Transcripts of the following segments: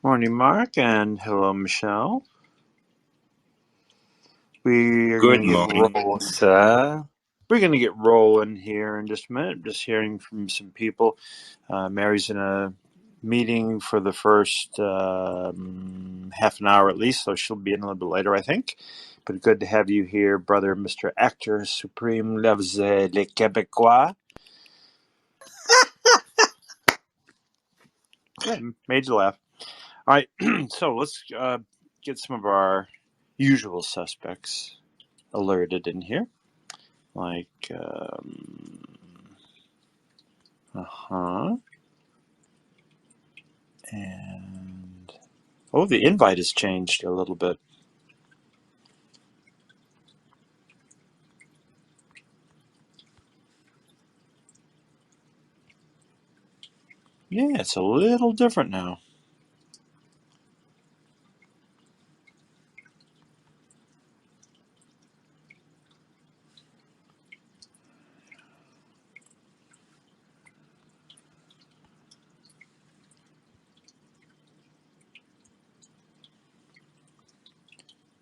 Morning, Mark, and hello, Michelle. We are Good going to get morning. rolling. We're going to get rolling here in just a minute. Just hearing from some people. Mary's in a meeting for the first half an hour at least, so she'll be in a little bit later, I think. But good to have you here, brother, Mr. Actor Supreme loves les Québécois. Yeah, made you laugh. All right, so let's get some of our usual suspects alerted in here. Like, and, oh, the invite has changed a little bit. Yeah, it's a little different now.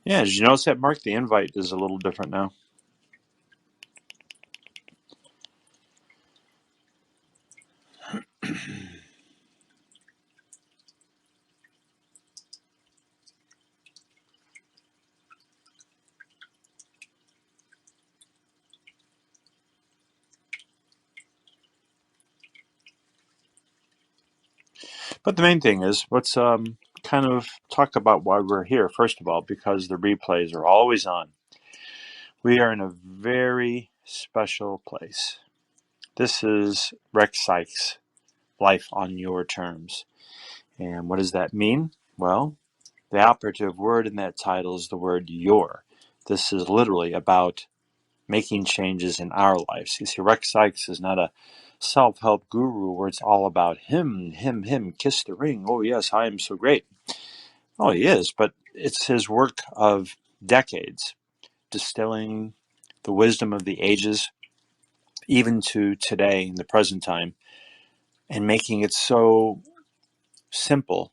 Yeah, did you notice that, Mark? The invite is a little different now. But the main thing is, let's kind of talk about why we're here. First of all, because the replays are always on. We are in a very special place. This is Rex Sikes, Life on Your Terms. And what does that mean? Well, the operative word in that title is the word your. This is literally about making changes in our lives. You see, Rex Sikes is not a self-help guru where it's all about him, kiss the ring. Oh, yes, I am so great. Oh, he is, but it's his work of decades, distilling the wisdom of the ages, even to today, in the present time, and making it so simple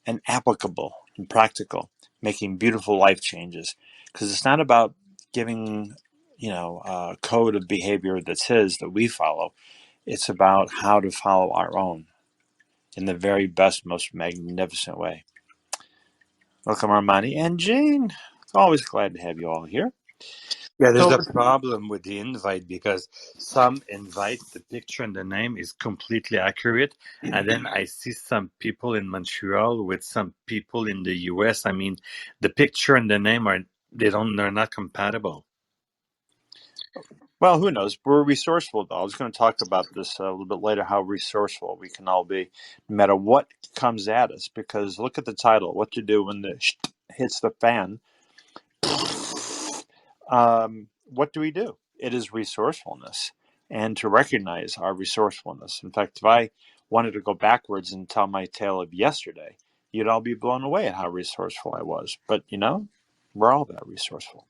and applicable and practical, making beautiful life changes. Because it's not about giving, a code of behavior that's his that we follow. It's about how to follow our own in the very best, most magnificent way. Welcome, Armani and Jane. Always glad to have you all here. Yeah, there's So, a problem with the invite because some invite, the picture and the name is completely accurate. And then I see some people in Montreal with some people in the US. I mean, the picture and the name they're not compatible. well, who knows? We're resourceful, though. I was going to talk about this a little bit later, how resourceful we can all be, no matter what comes at us. Because look at the title, what you do when the hits the fan. What do we do? It is resourcefulness, and to recognize our resourcefulness. In fact, if I wanted to go backwards and tell my tale of yesterday, you'd all be blown away at how resourceful I was. But, we're all that resourceful.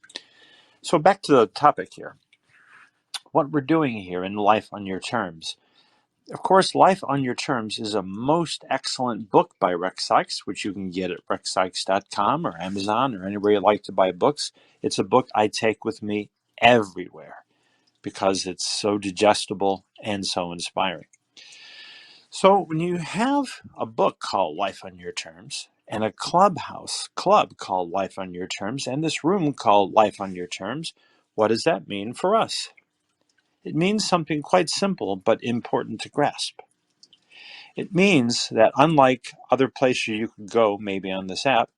So back to the topic here. What we're doing here in Life on Your Terms. Of course, Life on Your Terms is a most excellent book by Rex Sikes, which you can get at rexsikes.com or Amazon or anywhere you like to buy books. It's a book I take with me everywhere because it's so digestible and so inspiring. So when you have a book called Life on Your Terms and a Clubhouse club called Life on Your Terms and this room called Life on Your Terms, what does that mean for us? It means something quite simple but important to grasp. It means that unlike other places you could go, maybe on this app,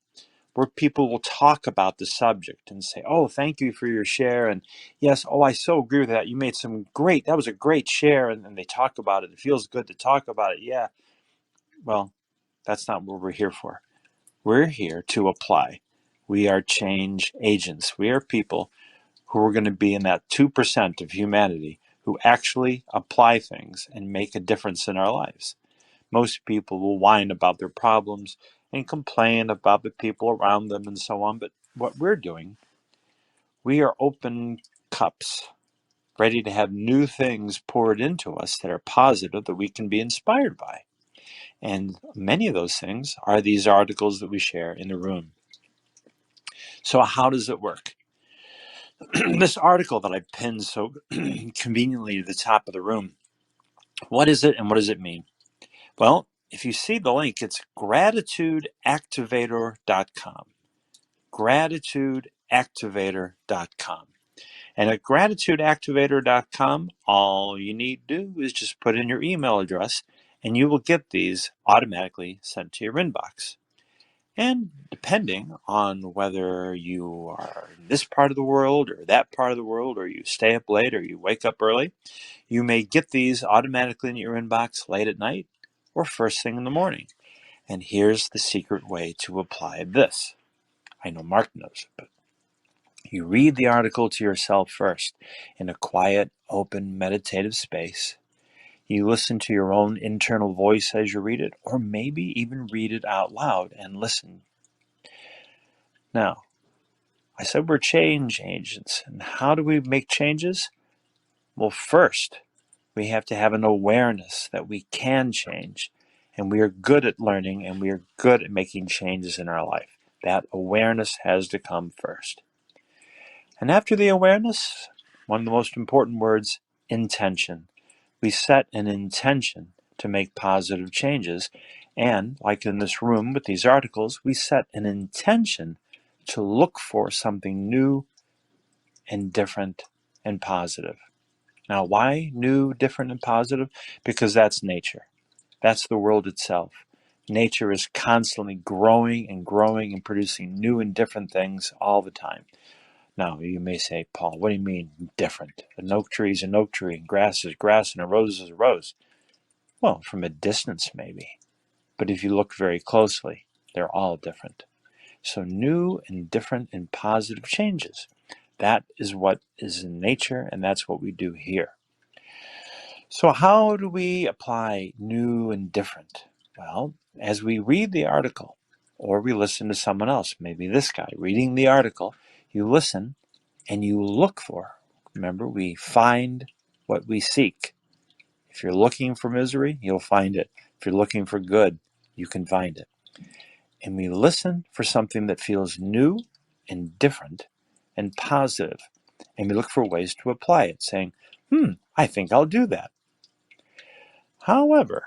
where people will talk about the subject and say, oh, thank you for your share. And yes, oh, I so agree with that. You made that was a great share. And they talk about it. It feels good to talk about it. Yeah. Well, that's not what we're here for. We're here to apply. We are change agents. We are people who are going to be in that 2% of humanity who actually apply things and make a difference in our lives. Most people will whine about their problems and complain about the people around them and so on. But what we're doing, we are open cups, ready to have new things poured into us that are positive, that we can be inspired by. And many of those things are these articles that we share in the room. So how does it work? This article that I pinned so conveniently to the top of the room, what is it and what does it mean? Well, if you see the link, it's gratitudeactivator.com. Gratitudeactivator.com. And at gratitudeactivator.com, all you need to do is just put in your email address and you will get these automatically sent to your inbox. And depending on whether you are in this part of the world or that part of the world, or you stay up late or you wake up early, you may get these automatically in your inbox late at night or first thing in the morning. And here's the secret way to apply this. I know Mark knows it, but you read the article to yourself first in a quiet, open, meditative space. You listen to your own internal voice as you read it, or maybe even read it out loud and listen. Now, I said we're change agents, and how do we make changes? Well, first, we have to have an awareness that we can change, and we are good at learning, and we are good at making changes in our life. That awareness has to come first. And after the awareness, one of the most important words, intention. We set an intention to make positive changes, and like in this room with these articles, we set an intention to look for something new and different and positive. Now, why new, different, and positive? Because that's nature. That's the world itself. Nature is constantly growing and growing and producing new and different things all the time. Now, you may say, Paul, what do you mean different? An oak tree is an oak tree, and grass is grass, and a rose is a rose. Well, from a distance, maybe. But if you look very closely, they're all different. So new and different and positive changes. That is what is in nature, and that's what we do here. So how do we apply new and different? Well, as we read the article, or we listen to someone else, maybe this guy reading the article, you listen and you look for. Remember, we find what we seek. If you're looking for misery, you'll find it. If you're looking for good, you can find it. And we listen for something that feels new and different and positive. And we look for ways to apply it, saying, I think I'll do that. However,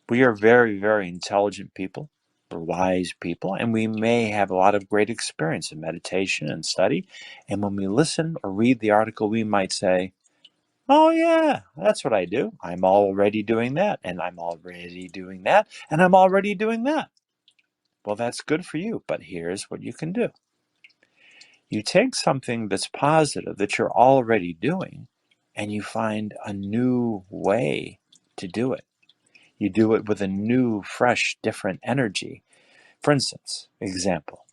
we are very, very intelligent people. We're wise people, and we may have a lot of great experience in meditation and study. And when we listen or read the article, we might say, oh, yeah, that's what I do. I'm already doing that, and I'm already doing that, and I'm already doing that. Well, that's good for you, but here's what you can do. You take something that's positive that you're already doing, and you find a new way to do it. You do it with a new, fresh, different energy. For instance, example,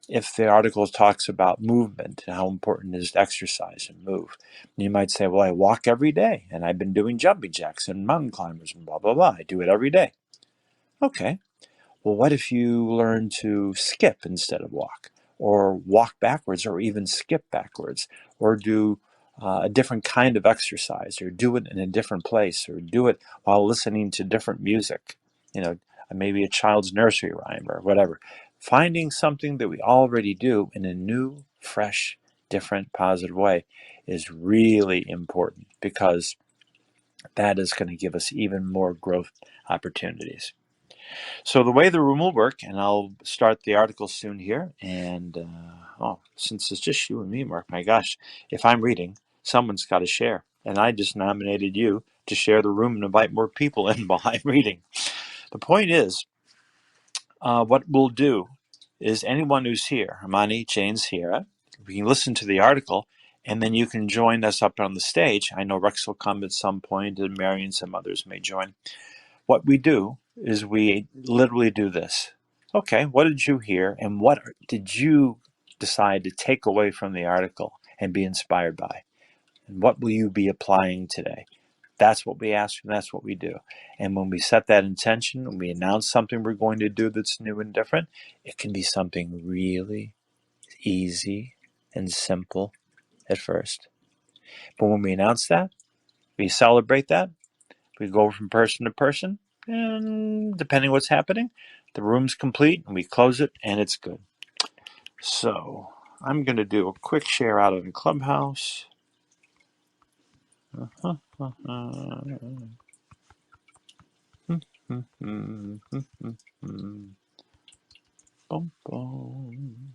if the article talks about movement and how important it is to exercise and move, you might say, well, I walk every day, and I've been doing jumping jacks and mountain climbers and blah, blah, blah. I do it every day. Okay. Well, what if you learn to skip instead of walk, or walk backwards, or even skip backwards, or do a different kind of exercise, or do it in a different place, or do it while listening to different music, maybe a child's nursery rhyme or whatever. Finding something that we already do in a new, fresh, different, positive way is really important, because that is going to give us even more growth opportunities. So the way the room will work, and I'll start the article soon here, and since it's just you and me, Mark, my gosh, if I'm reading, someone's got to share, and I just nominated you to share the room and invite more people in while I'm reading. The point is, what we'll do is anyone who's here, Amani, Jane, Sierra, we can listen to the article, and then you can join us up on the stage. I know Rex will come at some point, and Mary and some others may join. What we do is we literally do this. Okay, what did you hear, and what did you decide to take away from the article and be inspired by? And what will you be applying today? That's what we ask, and that's what we do. And when we set that intention, when we announce something we're going to do that's new and different, it can be something really easy and simple at first. But when we announce that, we celebrate that, we go from person to person, and depending what's happening, the room's complete, and we close it, and it's good. So I'm going to do a quick share out of the Clubhouse. Boom, boom.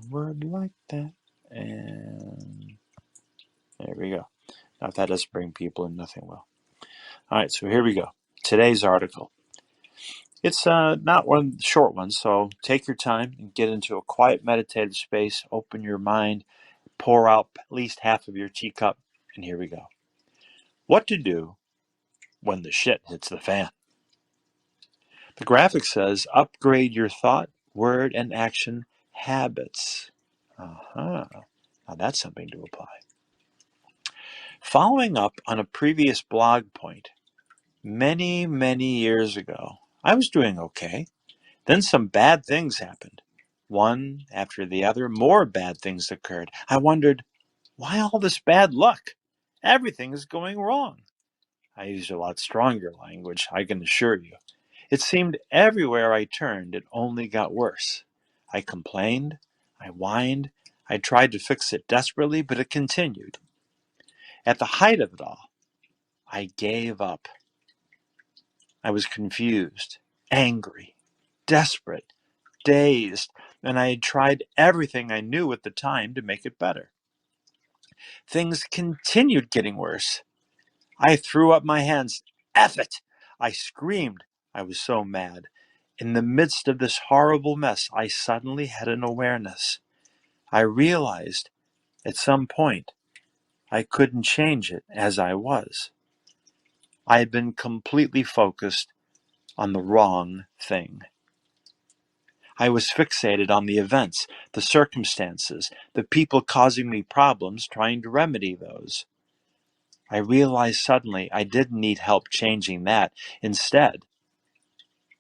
Word like that. And there we go. Now, if that doesn't bring people in, nothing will. All right, so here we go. Today's article. It's not one of the short ones, so take your time and get into a quiet meditative space. Open your mind. Pour out at least half of your teacup. And here we go. What to do when the shit hits the fan. The graphic says, upgrade your thought, word, and action habits. Now that's something to apply. Following up on a previous blog point, many, many years ago, I was doing okay. Then some bad things happened. One after the other, more bad things occurred. I wondered, why all this bad luck? Everything is going wrong. I used a lot stronger language, I can assure you. It seemed everywhere I turned, it only got worse. I complained, I whined, I tried to fix it desperately, but it continued. At the height of it all, I gave up. I was confused, angry, desperate, dazed, and I had tried everything I knew at the time to make it better. Things continued getting worse. I threw up my hands. F it! I screamed. I was so mad. In the midst of this horrible mess, I suddenly had an awareness. I realized at some point I couldn't change it as I was. I had been completely focused on the wrong thing. I was fixated on the events, the circumstances, the people causing me problems, trying to remedy those. I realized suddenly I didn't need help changing that. Instead,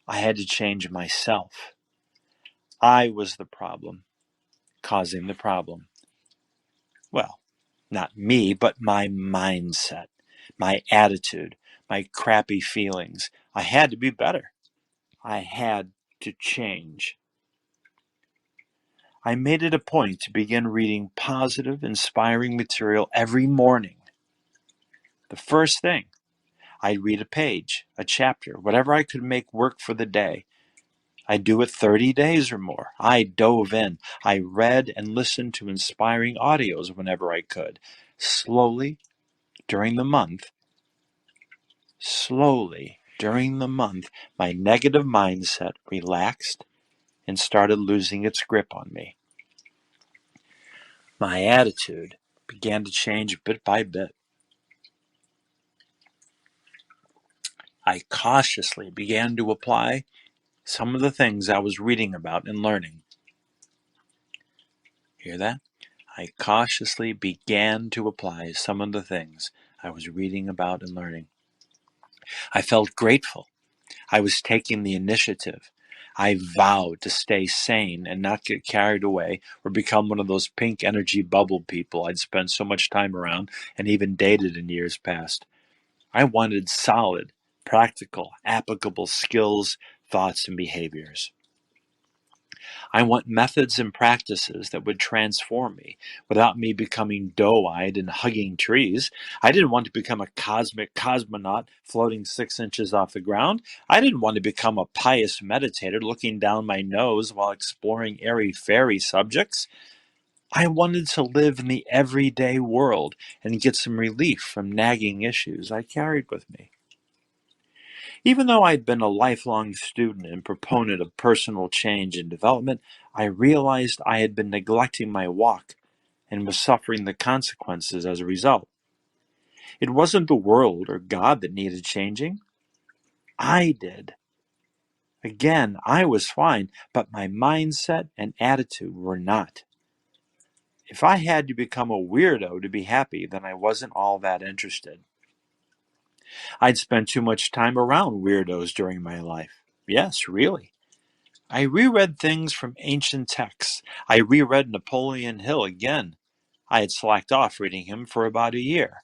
I had to change myself. I was the problem, causing the problem. Well, not me, but my mindset, my attitude, my crappy feelings. I had to be better. I had to change. I made it a point to begin reading positive, inspiring material every morning. The first thing, I'd read a page, a chapter, whatever I could make work for the day. I'd do it 30 days or more. I dove in. I read and listened to inspiring audios whenever I could. Slowly, during the month, my negative mindset relaxed and started losing its grip on me. My attitude began to change bit by bit. I cautiously began to apply some of the things I was reading about and learning. Hear that? I cautiously began to apply some of the things I was reading about and learning. I felt grateful. I was taking the initiative. I vowed to stay sane and not get carried away or become one of those pink energy bubble people I'd spent so much time around and even dated in years past. I wanted solid, practical, applicable skills, thoughts, and behaviors. I want methods and practices that would transform me without me becoming doe-eyed and hugging trees. I didn't want to become a cosmic cosmonaut floating 6 inches off the ground. I didn't want to become a pious meditator looking down my nose while exploring airy-fairy subjects. I wanted to live in the everyday world and get some relief from nagging issues I carried with me. Even though I'd been a lifelong student and proponent of personal change and development, I realized I had been neglecting my walk and was suffering the consequences as a result. It wasn't the world or God that needed changing. I did. Again, I was fine, but my mindset and attitude were not. If I had to become a weirdo to be happy, then I wasn't all that interested. I'd spent too much time around weirdos during my life. Yes, really. I reread things from ancient texts. I reread Napoleon Hill again. I had slacked off reading him for about a year.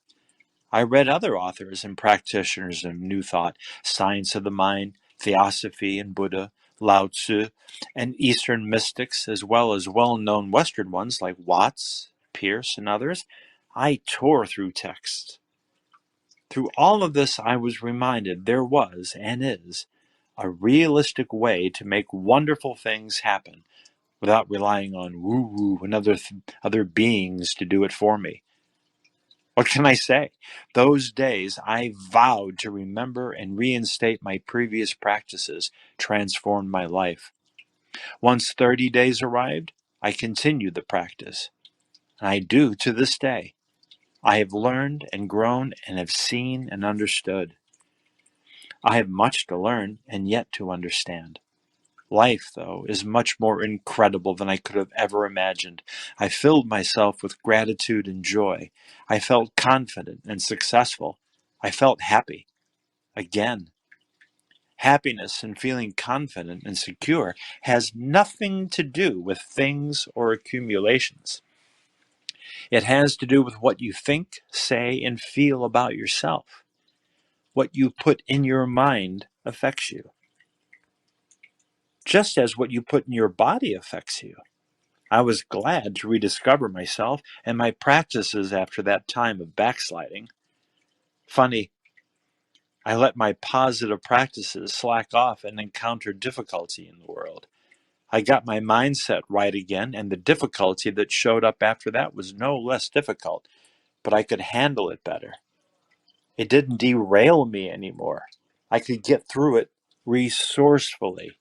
I read other authors and practitioners of New Thought, Science of the Mind, Theosophy and Buddha, Lao Tzu, and Eastern mystics, as well as well-known Western ones like Watts, Pierce, and others. I tore through texts. Through all of this, I was reminded there was, and is, a realistic way to make wonderful things happen without relying on woo-woo and other beings to do it for me. What can I say? Those days I vowed to remember and reinstate my previous practices, transformed my life. Once 30 days arrived, I continued the practice. And I do to this day. I have learned and grown and have seen and understood. I have much to learn and yet to understand. Life, though, is much more incredible than I could have ever imagined. I filled myself with gratitude and joy. I felt confident and successful. I felt happy. Again, happiness and feeling confident and secure has nothing to do with things or accumulations. It has to do with what you think, say, and feel about yourself. What you put in your mind affects you, just as what you put in your body affects you. I was glad to rediscover myself and my practices after that time of backsliding. Funny, I let my positive practices slack off and encounter difficulty in the world. I got my mindset right again, and the difficulty that showed up after that was no less difficult, but I could handle it better. It didn't derail me anymore. I could get through it resourcefully.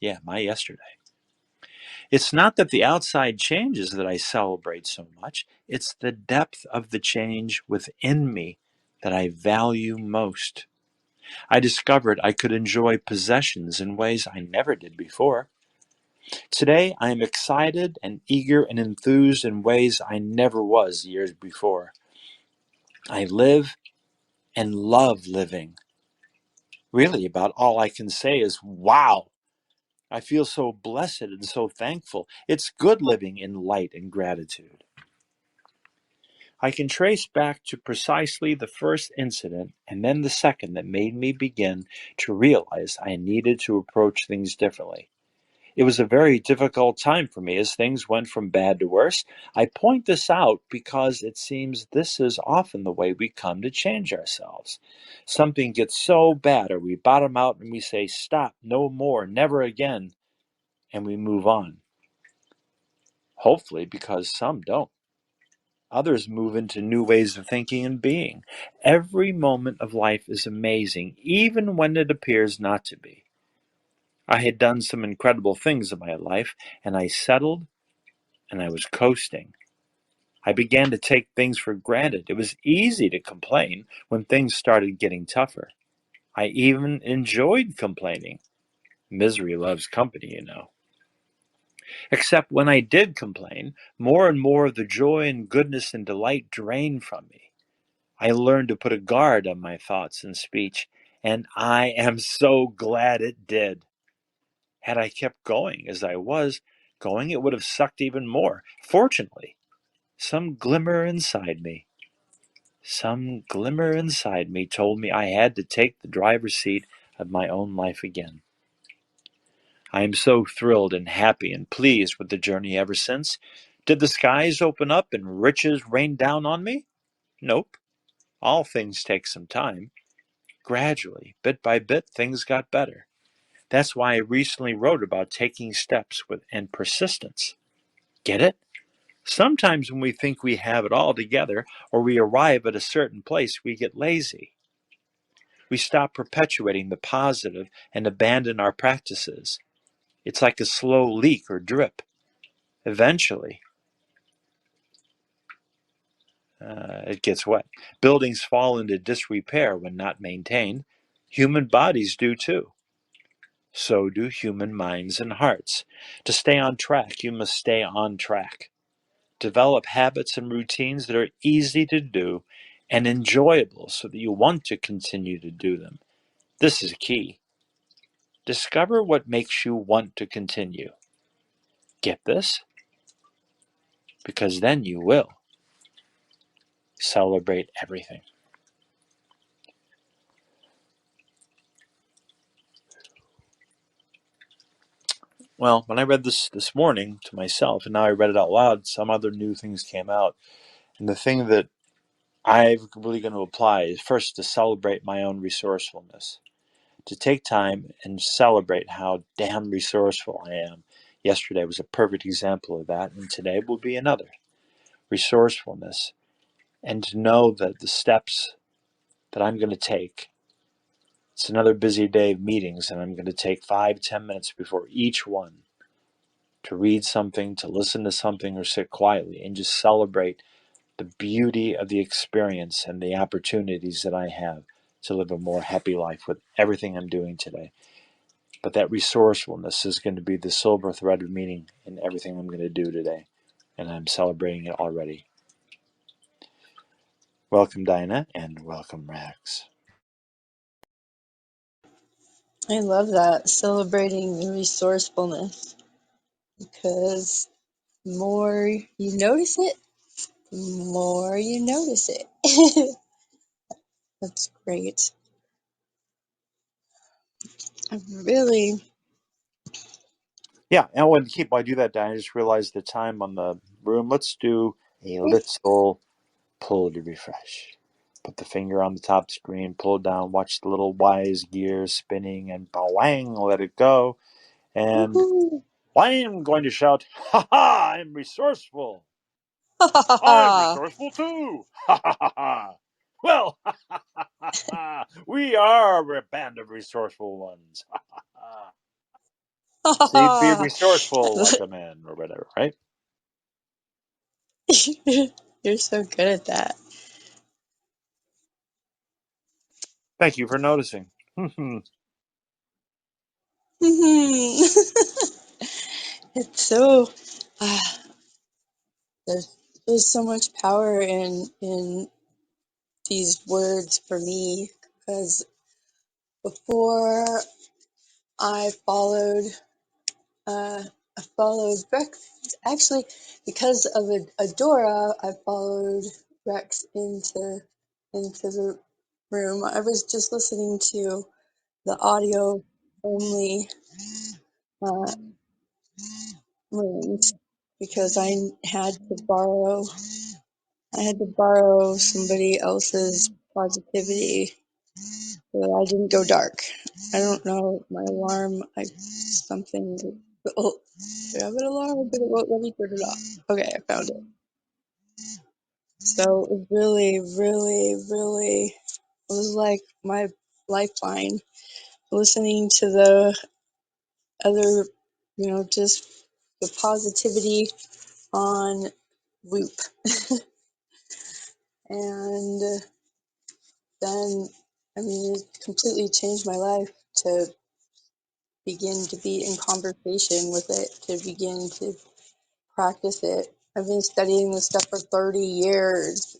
Yeah, my yesterday. It's not that the outside changes that I celebrate so much. It's the depth of the change within me that I value most. I discovered I could enjoy possessions in ways I never did before. Today, I am excited and eager and enthused in ways I never was years before. I live and love living. Really, about all I can say is, wow! I feel so blessed and so thankful. It's good living in light and gratitude. I can trace back to precisely the first incident and then the second that made me begin to realize I needed to approach things differently. It was a very difficult time for me as things went from bad to worse. I point this out because it seems this is often the way we come to change ourselves. Something gets so bad or we bottom out and we say, stop, no more, never again, and we move on. Hopefully because some don't. Others move into new ways of thinking and being. Every moment of life is amazing, even when it appears not to be. I had done some incredible things in my life, and I settled, and I was coasting. I began to take things for granted. It was easy to complain when things started getting tougher. I even enjoyed complaining. Misery loves company, you know. Except when I did complain, more and more of the joy and goodness and delight drained from me. I learned to put a guard on my thoughts and speech, and I am so glad it did. Had I kept going as I was going, it would have sucked even more. Fortunately, some glimmer inside me told me I had to take the driver's seat of my own life again. I am so thrilled and happy and pleased with the journey ever since. Did the skies open up and riches rain down on me? Nope. All things take some time. Gradually, bit by bit, things got better. That's why I recently wrote about taking steps and persistence. Get it? Sometimes when we think we have it all together or we arrive at a certain place, we get lazy. We stop perpetuating the positive and abandon our practices. It's like a slow leak or drip. Eventually, it gets wet. Buildings fall into disrepair when not maintained. Human bodies do too. So do human minds and hearts. To stay on track, you must stay on track. Develop habits and routines that are easy to do and enjoyable so that you want to continue to do them. This is key. Discover what makes you want to continue. Get this? Because then you will celebrate everything. Well, when I read this morning to myself, and now I read it out loud, some other new things came out. And the thing that I'm really going to apply is first to celebrate my own resourcefulness, to take time and celebrate how damn resourceful I am. Yesterday was a perfect example of that, and today will be another. Resourcefulness, and to know that the steps that I'm going to take, it's another busy day of meetings, and I'm going to take 5-10 minutes before each one to read something, to listen to something, or sit quietly and just celebrate the beauty of the experience and the opportunities that I have to live a more happy life with everything I'm doing today. But that resourcefulness is going to be the silver thread of meaning in everything I'm going to do today. And I'm celebrating it already. Welcome, Dinah, and welcome, Rex. I love that, celebrating the resourcefulness, because the more you notice it, the more you notice it. That's great. I really, Yeah, and when I do that, Dinah, I just realized the time on the room. Let's do a little pull to refresh. Put the finger on the top screen, pull it down, watch the little wise gears spinning, and bang, let it go. And woohoo! I'm going to shout, ha ha, I'm resourceful. Ha ha ha I'm ha! resourceful too. Ha ha ha ha. Well, we are a band of resourceful ones. Ha ha See, be ha! resourceful like a man or whatever, right? You're so good at that. Thank you for noticing. It's so, ah, there's so much power in these words for me, because before I followed I followed Rex. Actually, because of Adora, I followed Rex into the room. I was just listening to the audio only uh, rooms because I had to borrow somebody else's positivity so that I didn't go dark. I don't know, my alarm, something, oh, do I have an alarm? But it won't let me turn it off. Okay, I found it. So it really, really, really was like my lifeline, listening to the other, just the positivity on loop. And then, it completely changed my life to begin to be in conversation with it, to begin to practice it. I've been studying this stuff for 30 years,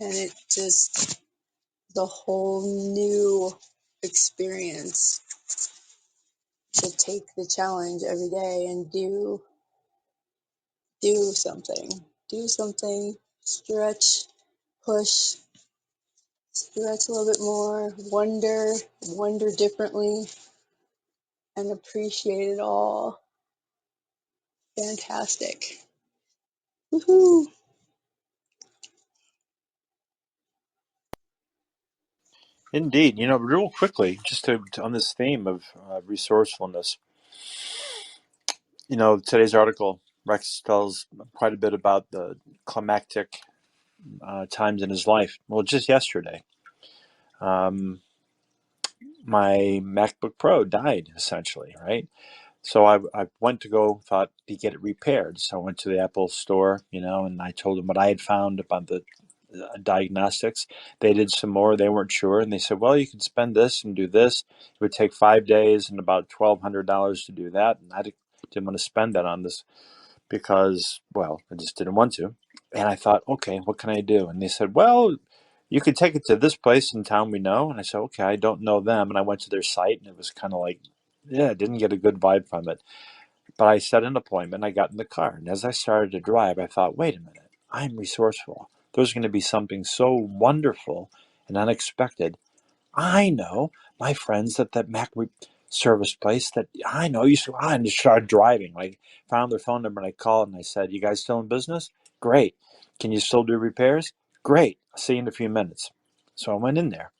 and it just, the whole new experience to take the challenge every day and do something, stretch, push, stretch a little bit more, wonder differently, and appreciate it all. Fantastic. Woohoo! Indeed. Real quickly, just on this theme of resourcefulness, today's article, Rex tells quite a bit about the climactic times in his life. Well, just yesterday, my MacBook Pro died essentially, right? So I went to go, thought to get it repaired. So I went to the Apple store, and I told them what I had found about the diagnostics. They did some more. They weren't sure. And they said, well, you can spend this and do this. It would take 5 days and about $1,200 to do that. And I didn't want to spend that on this because, well, I just didn't want to. And I thought, okay, what can I do? And they said, well, you could take it to this place in town we know. And I said, okay, I don't know them. And I went to their site and it was kind of like, yeah, I didn't get a good vibe from it. But I set an appointment. I got in the car. And as I started to drive, I thought, wait a minute, I'm resourceful. There's going to be something so wonderful and unexpected. I know my friends at that Mac service place that I know used to, I just started driving. Like, found their phone number and I called and I said, you guys still in business? Great. Can you still do repairs? Great. I'll see you in a few minutes. So I went in there.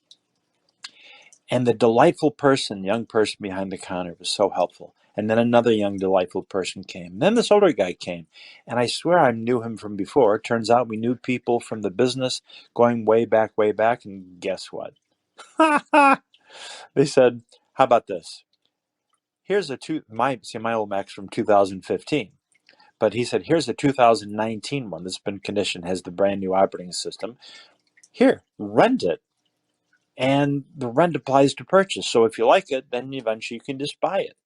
And the delightful person, young person behind the counter was so helpful. And then another young, delightful person came. And then this older guy came. And I swear I knew him from before. It turns out we knew people from the business going way back, way back. And guess what? They said, how about this? Here's my old Mac's from 2015. But he said, here's a 2019 one that's been conditioned, has the brand new operating system. Here, rent it. And the rent applies to purchase. So if you like it, then eventually you can just buy it.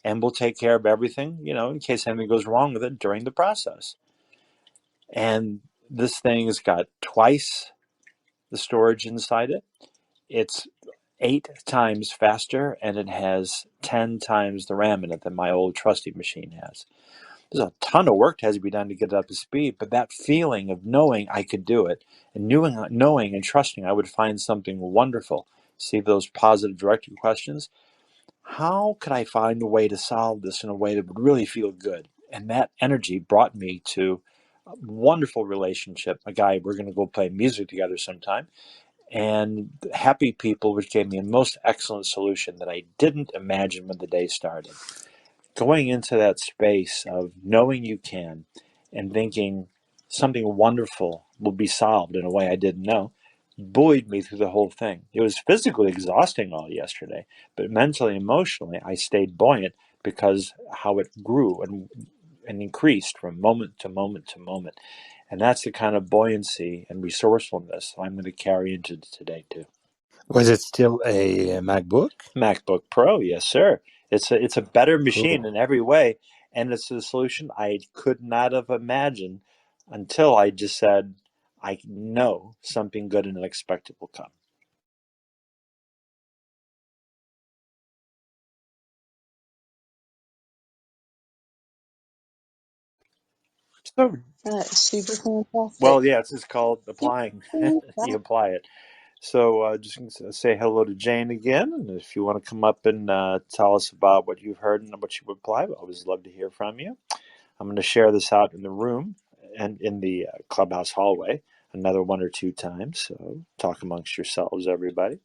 And we'll take care of everything, in case anything goes wrong with it during the process. And this thing has got twice the storage inside it. It's 8 times faster, and it has 10 times the RAM in it than my old trusty machine has. There's a ton of work that has to be done to get it up to speed, but that feeling of knowing I could do it, and knowing and trusting I would find something wonderful. See those positive directed questions? How could I find a way to solve this in a way that would really feel good? And that energy brought me to a wonderful relationship. A guy, we're going to go play music together sometime. And happy people, which gave me a most excellent solution that I didn't imagine when the day started. Going into that space of knowing you can and thinking something wonderful will be solved in a way I didn't know buoyed me through the whole thing. It was physically exhausting all yesterday, but mentally, emotionally, I stayed buoyant because how it grew and increased from moment to moment to moment. And that's the kind of buoyancy and resourcefulness I'm going to carry into today too. Was it still a MacBook? MacBook Pro, yes, sir. It's a better machine Cool. in every way, and it's a solution I could not have imagined until I just said, I know something good and unexpected will come. So, Super fantastic. well, yeah, it's just called applying. Super You apply it. So just gonna say hello to Jane again, and if you want to come up and tell us about what you've heard and what you apply, we always love to hear from you. I'm going to share this out in the room and in the clubhouse hallway another 1 or 2 times. So talk amongst yourselves, everybody.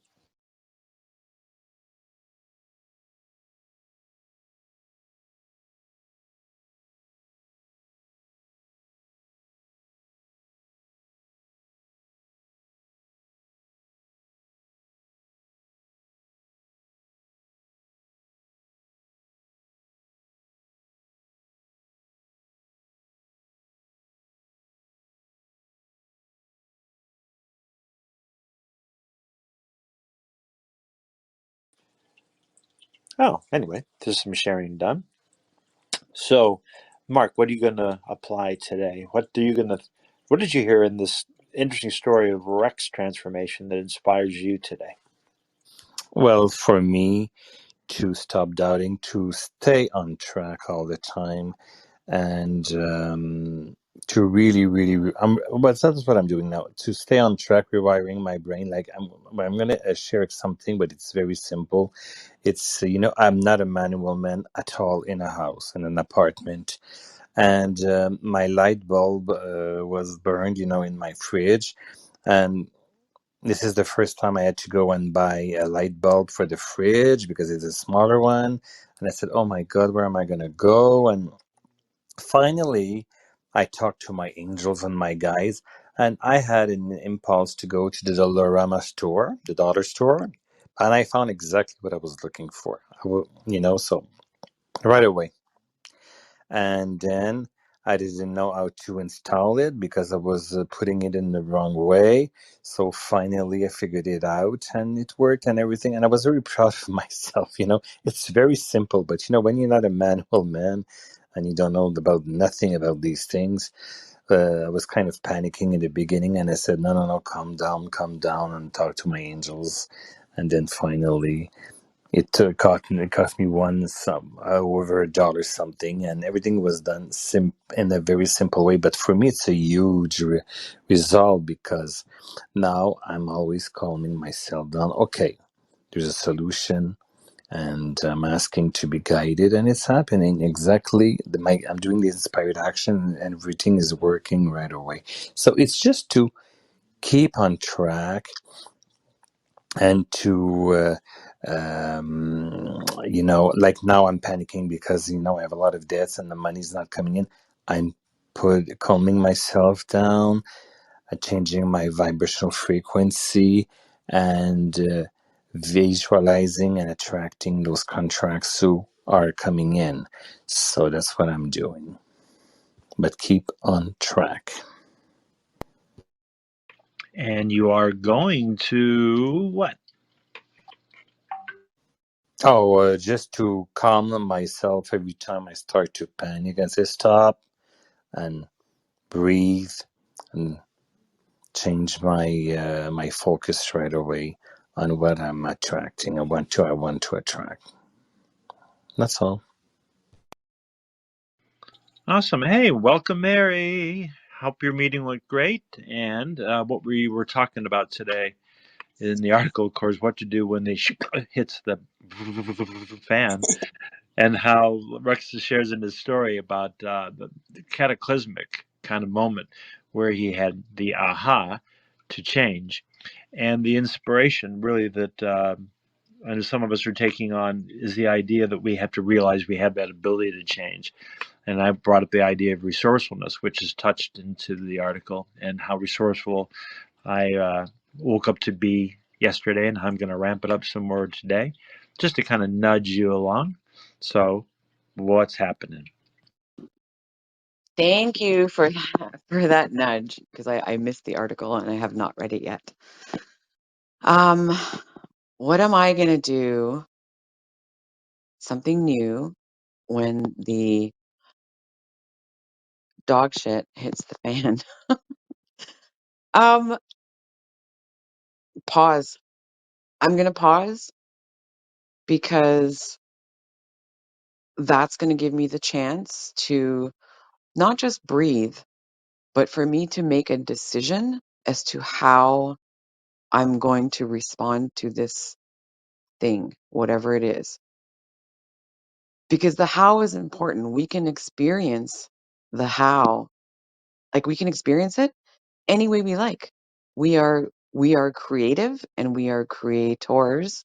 Oh, anyway, there's some sharing done. So, Mark, what are you going to apply today? What did you hear in this interesting story of Rex transformation that inspires you today? Well, for me, to stop doubting, to stay on track all the time, and to really, but that's what I'm doing now. To stay on track, rewiring my brain. Like I'm going to share something, but it's very simple. It's I'm not a manual man at all in a house, in an apartment, and my light bulb was burned, in my fridge, and this is the first time I had to go and buy a light bulb for the fridge because it's a smaller one. And I said, oh my God, where am I going to go? And finally, I talked to my angels and my guys. And I had an impulse to go to the Dollarama store, the dollar store, and I found exactly what I was looking for. So right away. And then I didn't know how to install it because I was putting it in the wrong way. So finally I figured it out and it worked and everything. And I was very proud of myself. It's very simple, but when you're not a manual man and you don't know about nothing about these things, I was kind of panicking in the beginning, and I said, no, no, no, calm down, and talk to my angels. And then finally, it cost me over $1 something, and everything was done in a very simple way. But for me, it's a huge result because now I'm always calming myself down. Okay, there's a solution, and I'm asking to be guided, and it's happening exactly. I'm doing the inspired action, and everything is working right away. So it's just to keep on track and to, like now I'm panicking because I have a lot of debts and the money's not coming in. I'm calming myself down, changing my vibrational frequency, and visualizing and attracting those contracts who are coming in. So that's what I'm doing. But keep on track. And you are going to what? Oh, just to calm myself every time I start to panic, I say stop and breathe and change my focus right away on what I'm attracting. I want to attract. That's all. Awesome. Hey, welcome, Mary. Hope your meeting went great. And what we were talking about today in the article, of course, what to do when they hits the fan, and how Rex shares in his story about the cataclysmic kind of moment where he had the aha to change, and the inspiration really that I know some of us are taking on is the idea that we have to realize we have that ability to change. And I brought up the idea of resourcefulness, which is touched into the article, and how resourceful I woke up to be yesterday, and I'm going to ramp it up some more today, just to kind of nudge you along. So, what's happening? Thank you for that nudge because I missed the article and I have not read it yet. Um, what am I gonna do? Something new when the dog shit hits the fan. Um, Pause. I'm gonna pause because that's gonna give me the chance to not just breathe, but for me to make a decision as to how I'm going to respond to this thing, whatever it is. Because the how is important. We can experience the how, like we can experience it any way we like. We are creative and we are creators.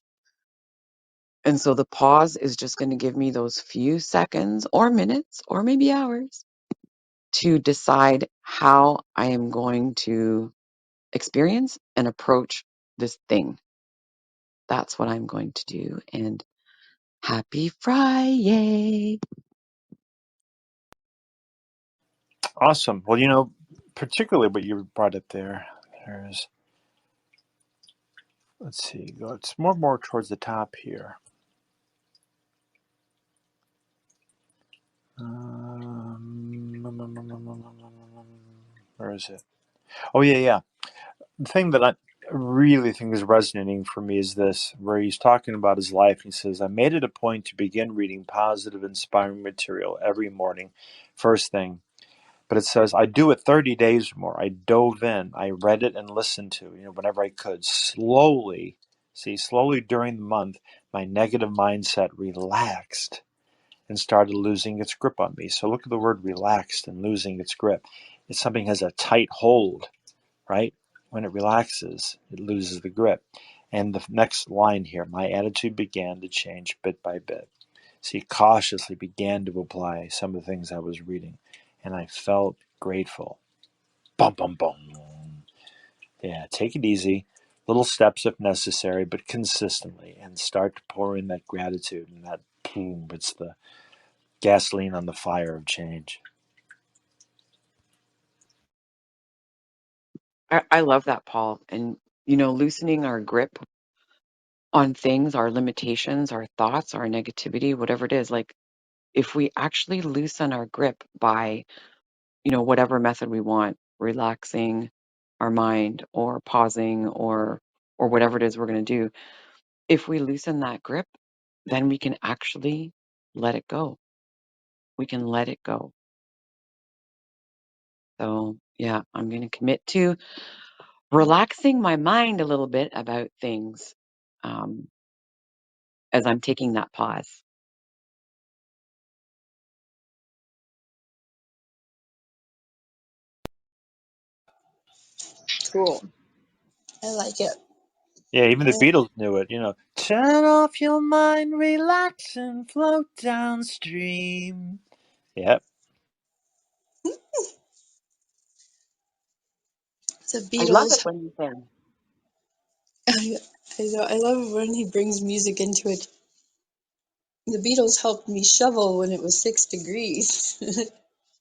And so the pause is just going to give me those few seconds or minutes or maybe hours to decide how I am going to experience and approach this thing. That's what I'm going to do. And happy Friday. Awesome. Well, particularly what you brought up there. There's, let's see, it's more towards the top here. Where is it? Oh, yeah. The thing that I really think is resonating for me is this, where he's talking about his life. He says, I made it a point to begin reading positive, inspiring material every morning, first thing. But it says, I do it 30 days or more. I dove in. I read it and listened to, whenever I could. Slowly during the month, my negative mindset relaxed and started losing its grip on me. So look at the word relaxed and losing its grip. It's something has a tight hold, right? When it relaxes, it loses the grip. And the next line here, my attitude began to change bit by bit. See, cautiously began to apply some of the things I was reading, and I felt grateful. Bum, bum, bum. Yeah, take it easy, little steps if necessary, but consistently, and start to pour in that gratitude and that boom. It's the gasoline on the fire of change. I love that, Paul. And, loosening our grip on things, our limitations, our thoughts, our negativity, whatever it is, like if we actually loosen our grip by, whatever method we want, relaxing our mind or pausing or whatever it is we're going to do, if we loosen that grip, then we can actually let it go. We can let it go. So, yeah, I'm going to commit to relaxing my mind a little bit about things um, as I'm taking that pause. Cool. I like it. Yeah, even the Uh, Beatles knew it. Turn off your mind, relax, and float downstream. Yep. the I love it Beatles. when you sing. I love when he brings music into it. The Beatles helped me shovel when it was 6 degrees.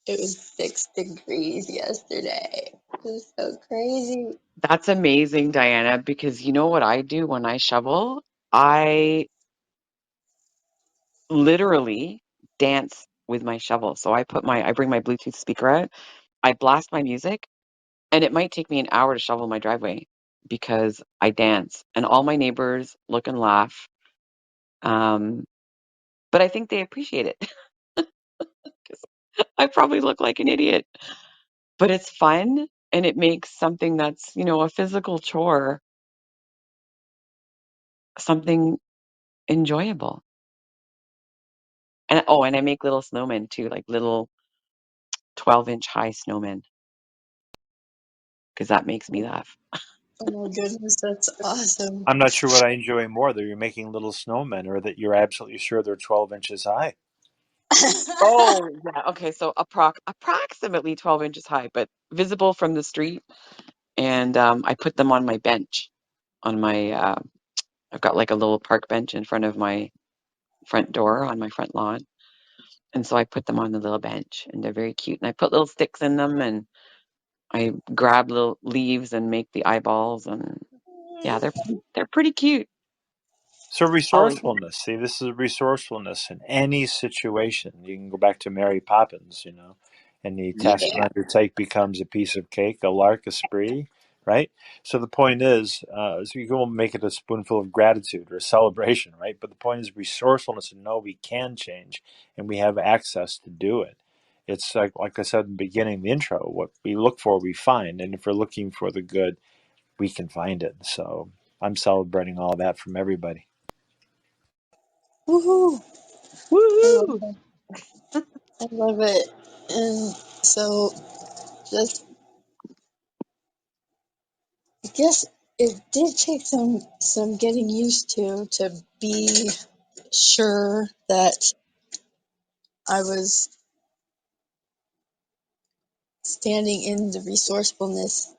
It was 6 degrees yesterday. It was so crazy. That's amazing, Diana, because you know what I do when I shovel? I literally dance with my shovel. So I bring my Bluetooth speaker out, I blast my music, and it might take me an hour to shovel my driveway because I dance and all my neighbors look and laugh. Um, but I think they appreciate it because I probably look like an idiot, but it's fun and it makes something that's, a physical chore, something enjoyable. And oh, and I make little snowmen too, like little 12-inch high snowmen because that makes me laugh. Oh my goodness, that's awesome. I'm not sure what I enjoy more, that you're making little snowmen or that you're absolutely sure they're 12 inches high. Oh, yeah. Okay, so approximately 12 inches high, but visible from the street. And I put them on my bench on my I've got like a little park bench in front of my front door on my front lawn. And so I put them on the little bench and they're very cute. And I put little sticks in them and I grab little leaves and make the eyeballs and yeah, they're pretty cute. So Always. resourcefulness. See, this is resourcefulness in any situation. You can go back to Mary Poppins, and the task you Yeah. undertake becomes a piece of cake, a lark, a spree, right? So the point is you go and make it a spoonful of gratitude or a celebration, right? But the point is resourcefulness and know we can change and we have access to do it. It's like I said in the beginning, the intro, what we look for, we find. And if we're looking for the good, we can find it. So I'm celebrating all that from everybody. Woohoo! I love Woohoo! it. I love it. And so, just I guess it did take some getting used to be sure that I was standing in the resourcefulness.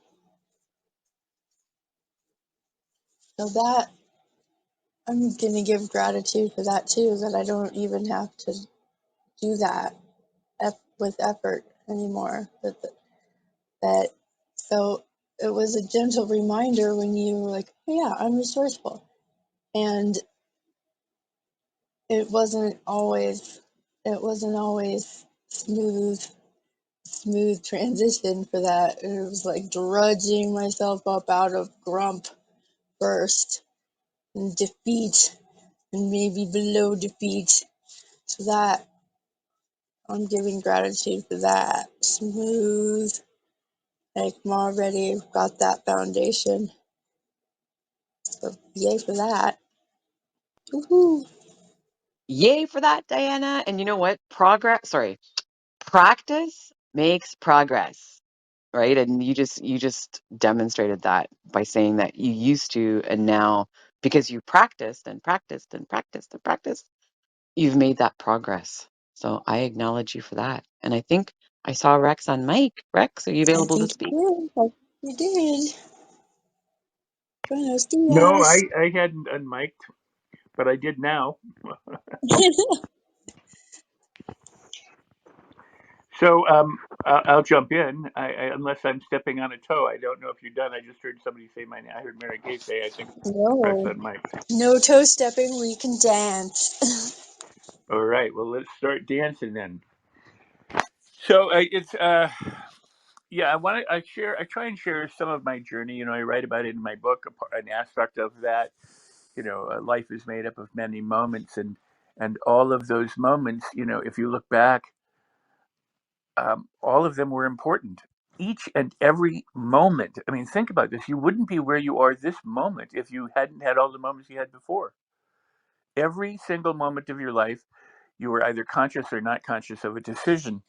So that I'm gonna give gratitude for that too. That I don't even have to do that with effort anymore. That so it was a gentle reminder when you were like, oh, yeah, I'm resourceful, and it wasn't always smooth transition for that. It was like drudging myself up out of grump first and defeat and maybe below defeat. So that I'm giving gratitude for that. Smooth, like I'm already got that foundation. So yay for that. Woohoo. Yay for that, Diana. And you know what? Practice makes progress, right? And you just demonstrated that by saying that you used to and now because you practiced and practiced and practiced and practiced, you've made that progress. So I acknowledge you for that. And I think I saw Rex on mic. Rex, are you I available to think speak? you did. Buenos No, dias. I hadn't unmiked, but I did now. So I'll jump in, unless I'm stepping on a toe. I don't know if you're done. I just heard somebody say my name. I heard Mary Kay say, I think, press No, unmiked. no toe stepping. We can dance. All right, well, let's start dancing then. So it's yeah, I try and share some of my journey. I write about it in my book, an aspect of that. Life is made up of many moments, and all of those moments, if you look back, all of them were important. Each and every moment. I mean, think about this. You wouldn't be where you are this moment if you hadn't had all the moments you had before. Every single moment of your life, you were either conscious or not conscious of a decision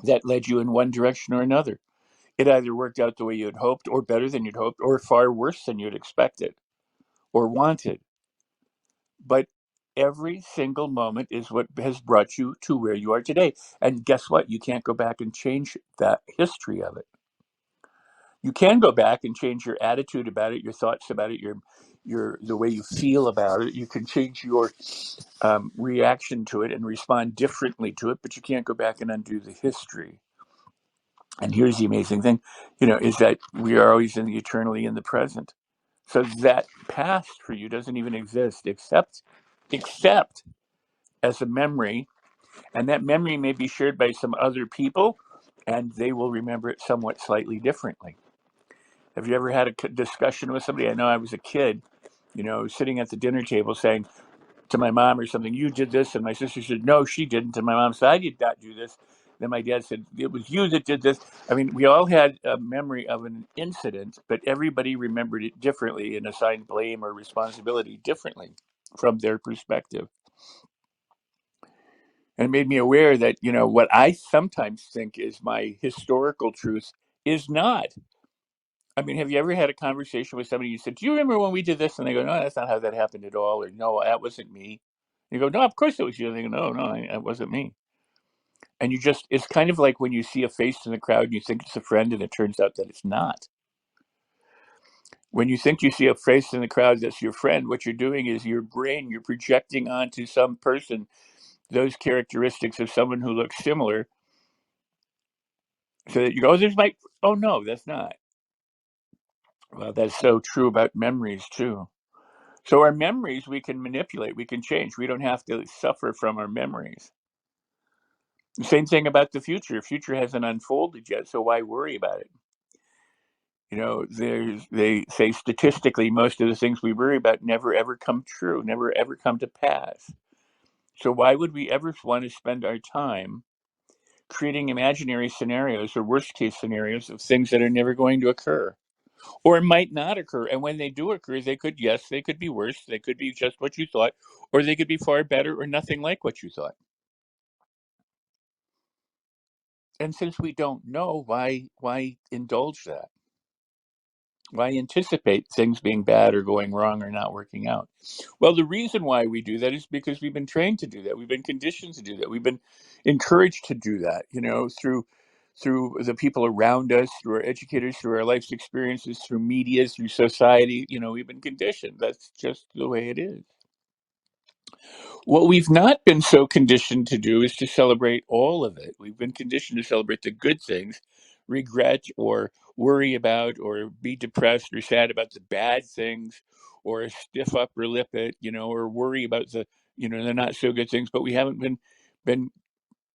that led you in one direction or another. It either worked out the way you had hoped, or better than you'd hoped, or far worse than you'd expected or wanted. But every single moment is what has brought you to where you are today. And guess what? You can't go back and change that history of it. You can go back and change your attitude about it, your thoughts about it, your the way you feel about it. You can change your reaction to it and respond differently to it, but you can't go back and undo the history. And here's the amazing thing, is that we are always eternally in the present. So that past for you doesn't even exist except as a memory, and that memory may be shared by some other people, and they will remember it somewhat slightly differently. Have you ever had a discussion with somebody? I know I was a kid, sitting at the dinner table saying to my mom or something, "You did this," and my sister said, "No, she didn't," and my mom said, "I did not do this." Then my dad said, "It was you that did this." I mean, we all had a memory of an incident, but everybody remembered it differently and assigned blame or responsibility differently from their perspective. And it made me aware that, what I sometimes think is my historical truth is not. I mean, have you ever had a conversation with somebody? You said, "Do you remember when we did this?" And they go, "No, that's not how that happened at all." Or, "No, that wasn't me." You go, "No, of course it was you." And they go, "No, no, it wasn't me." And it's kind of like when you see a face in the crowd and you think it's a friend and it turns out that it's not. When you think you see a face in the crowd that's your friend, what you're doing is your brain, you're projecting onto some person those characteristics of someone who looks similar, so that you go, oh no, that's not. Well, that's so true about memories too. So our memories we can manipulate, we can change. We don't have to suffer from our memories. The same thing about the future. Future hasn't unfolded yet, so why worry about it? They say statistically most of the things we worry about never ever come true, never ever come to pass. So why would we ever want to spend our time creating imaginary scenarios or worst case scenarios of things that are never going to occur or might not occur? And when they do occur, they could be worse, they could be just what you thought, or they could be far better or nothing like what you thought. And since we don't know, why indulge that? Why anticipate things being bad or going wrong or not working out? Well, the reason why we do that is because we've been trained to do that. We've been conditioned to do that. We've been encouraged to do that, through the people around us, through our educators, through our life's experiences, through media, through society. We've been conditioned. That's just the way it is. What we've not been so conditioned to do is to celebrate all of it. We've been conditioned to celebrate the good things, regret or worry about or be depressed or sad about the bad things, or stiff upper lip it, or worry about the not so good things. But we haven't been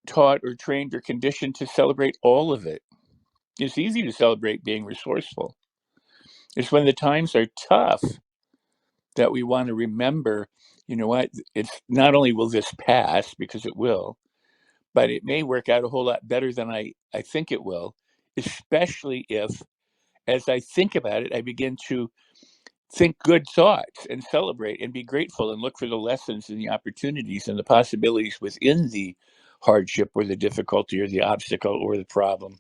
taught or trained or conditioned to celebrate all of it. It's easy to celebrate being resourceful. It's when the times are tough that we want to remember, what, it's not only will this pass, because it will, but it may work out a whole lot better than I think it will, especially if, as I think about it, I begin to think good thoughts and celebrate and be grateful and look for the lessons and the opportunities and the possibilities within the hardship or the difficulty or the obstacle or the problem.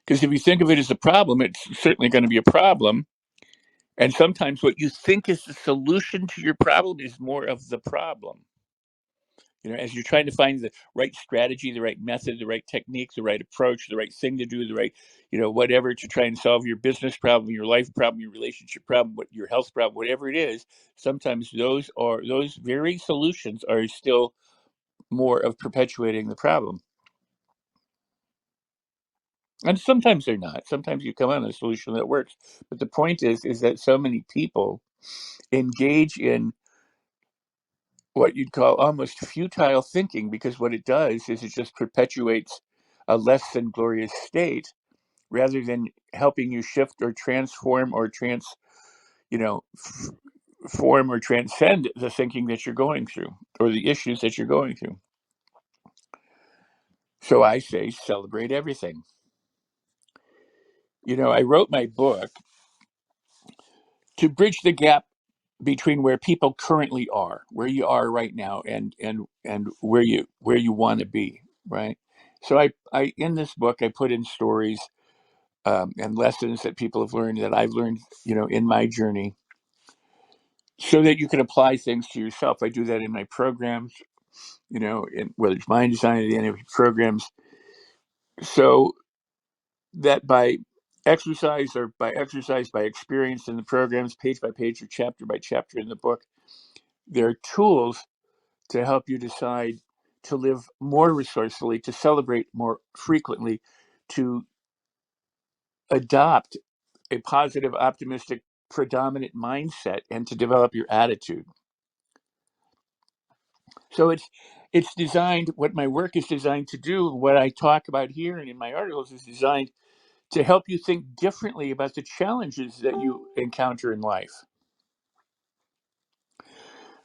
Because if you think of it as a problem, it's certainly going to be a problem. And sometimes what you think is the solution to your problem is more of the problem. As you're trying to find the right strategy, the right method, the right technique, the right approach, the right thing to do, the right, whatever, to try and solve your business problem, your life problem, your relationship problem, your health problem, whatever it is. Sometimes those very solutions are still more of perpetuating the problem. And sometimes they're not. Sometimes you come on a solution that works. But the point is that so many people engage in what you'd call almost futile thinking, because what it does is it just perpetuates a less than glorious state rather than helping you shift or transform or form or transcend the thinking that you're going through or the issues that you're going through. So I say celebrate everything. I wrote my book to bridge the gap between where people currently are, where you are right now, and where you want to be, right? So I in this book I put in stories and lessons that people have learned, that I've learned, in my journey, so that you can apply things to yourself. I do that in my programs, in whether it's mind design or the NLP programs, so that by exercise by experience in the programs, page by page or chapter by chapter in the book, there are tools to help you decide to live more resourcefully, to celebrate more frequently, to adopt a positive, optimistic, predominant mindset, and to develop your attitude. So it's designed, what my work is designed to do, what I talk about here and in my articles, is designed to help you think differently about the challenges that you encounter in life,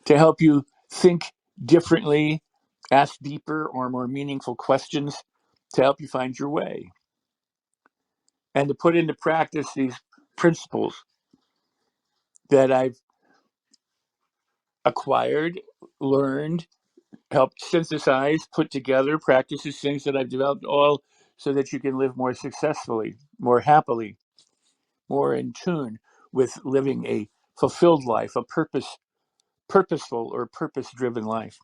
to help you think differently, ask deeper or more meaningful questions, to help you find your way, and to put into practice these principles that I've acquired, learned, helped synthesize, put together, practices, things that I've developed, all so that you can live more successfully, more happily, more in tune with living a fulfilled life, a purposeful or purpose-driven life.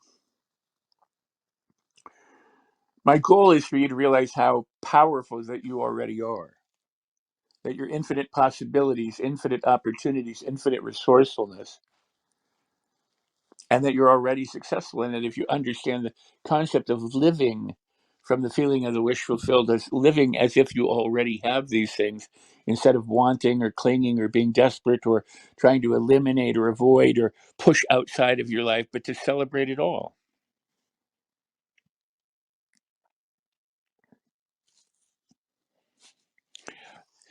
My goal is for you to realize how powerful that you already are, that your infinite possibilities, infinite opportunities, infinite resourcefulness, and that you're already successful. And that if you understand the concept of living from the feeling of the wish fulfilled, as living as if you already have these things, instead of wanting or clinging or being desperate or trying to eliminate or avoid or push outside of your life, but to celebrate it all.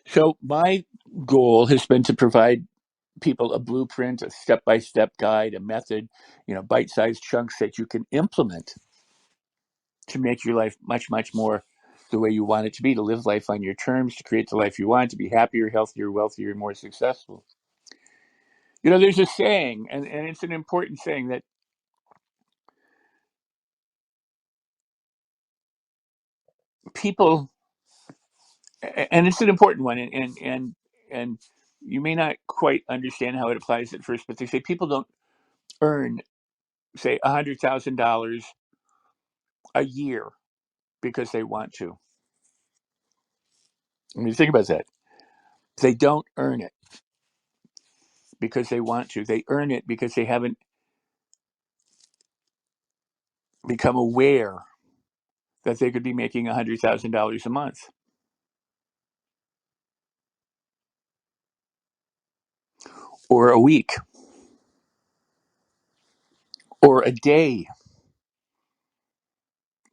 So my goal has been to provide people a blueprint, a step-by-step guide, a method, bite-sized chunks that you can implement to make your life much, much more the way you want it to be, to live life on your terms, to create the life you want, to be happier, healthier, wealthier, and more successful. There's a saying, and it's an important saying, that people, and it's an important one, and you may not quite understand how it applies at first, but they say people don't earn, say, $100,000 a year because they want to. I mean, think about that. They don't earn it because they want to. They earn it because they haven't become aware that they could be making $100,000 a month, or a week, or a day,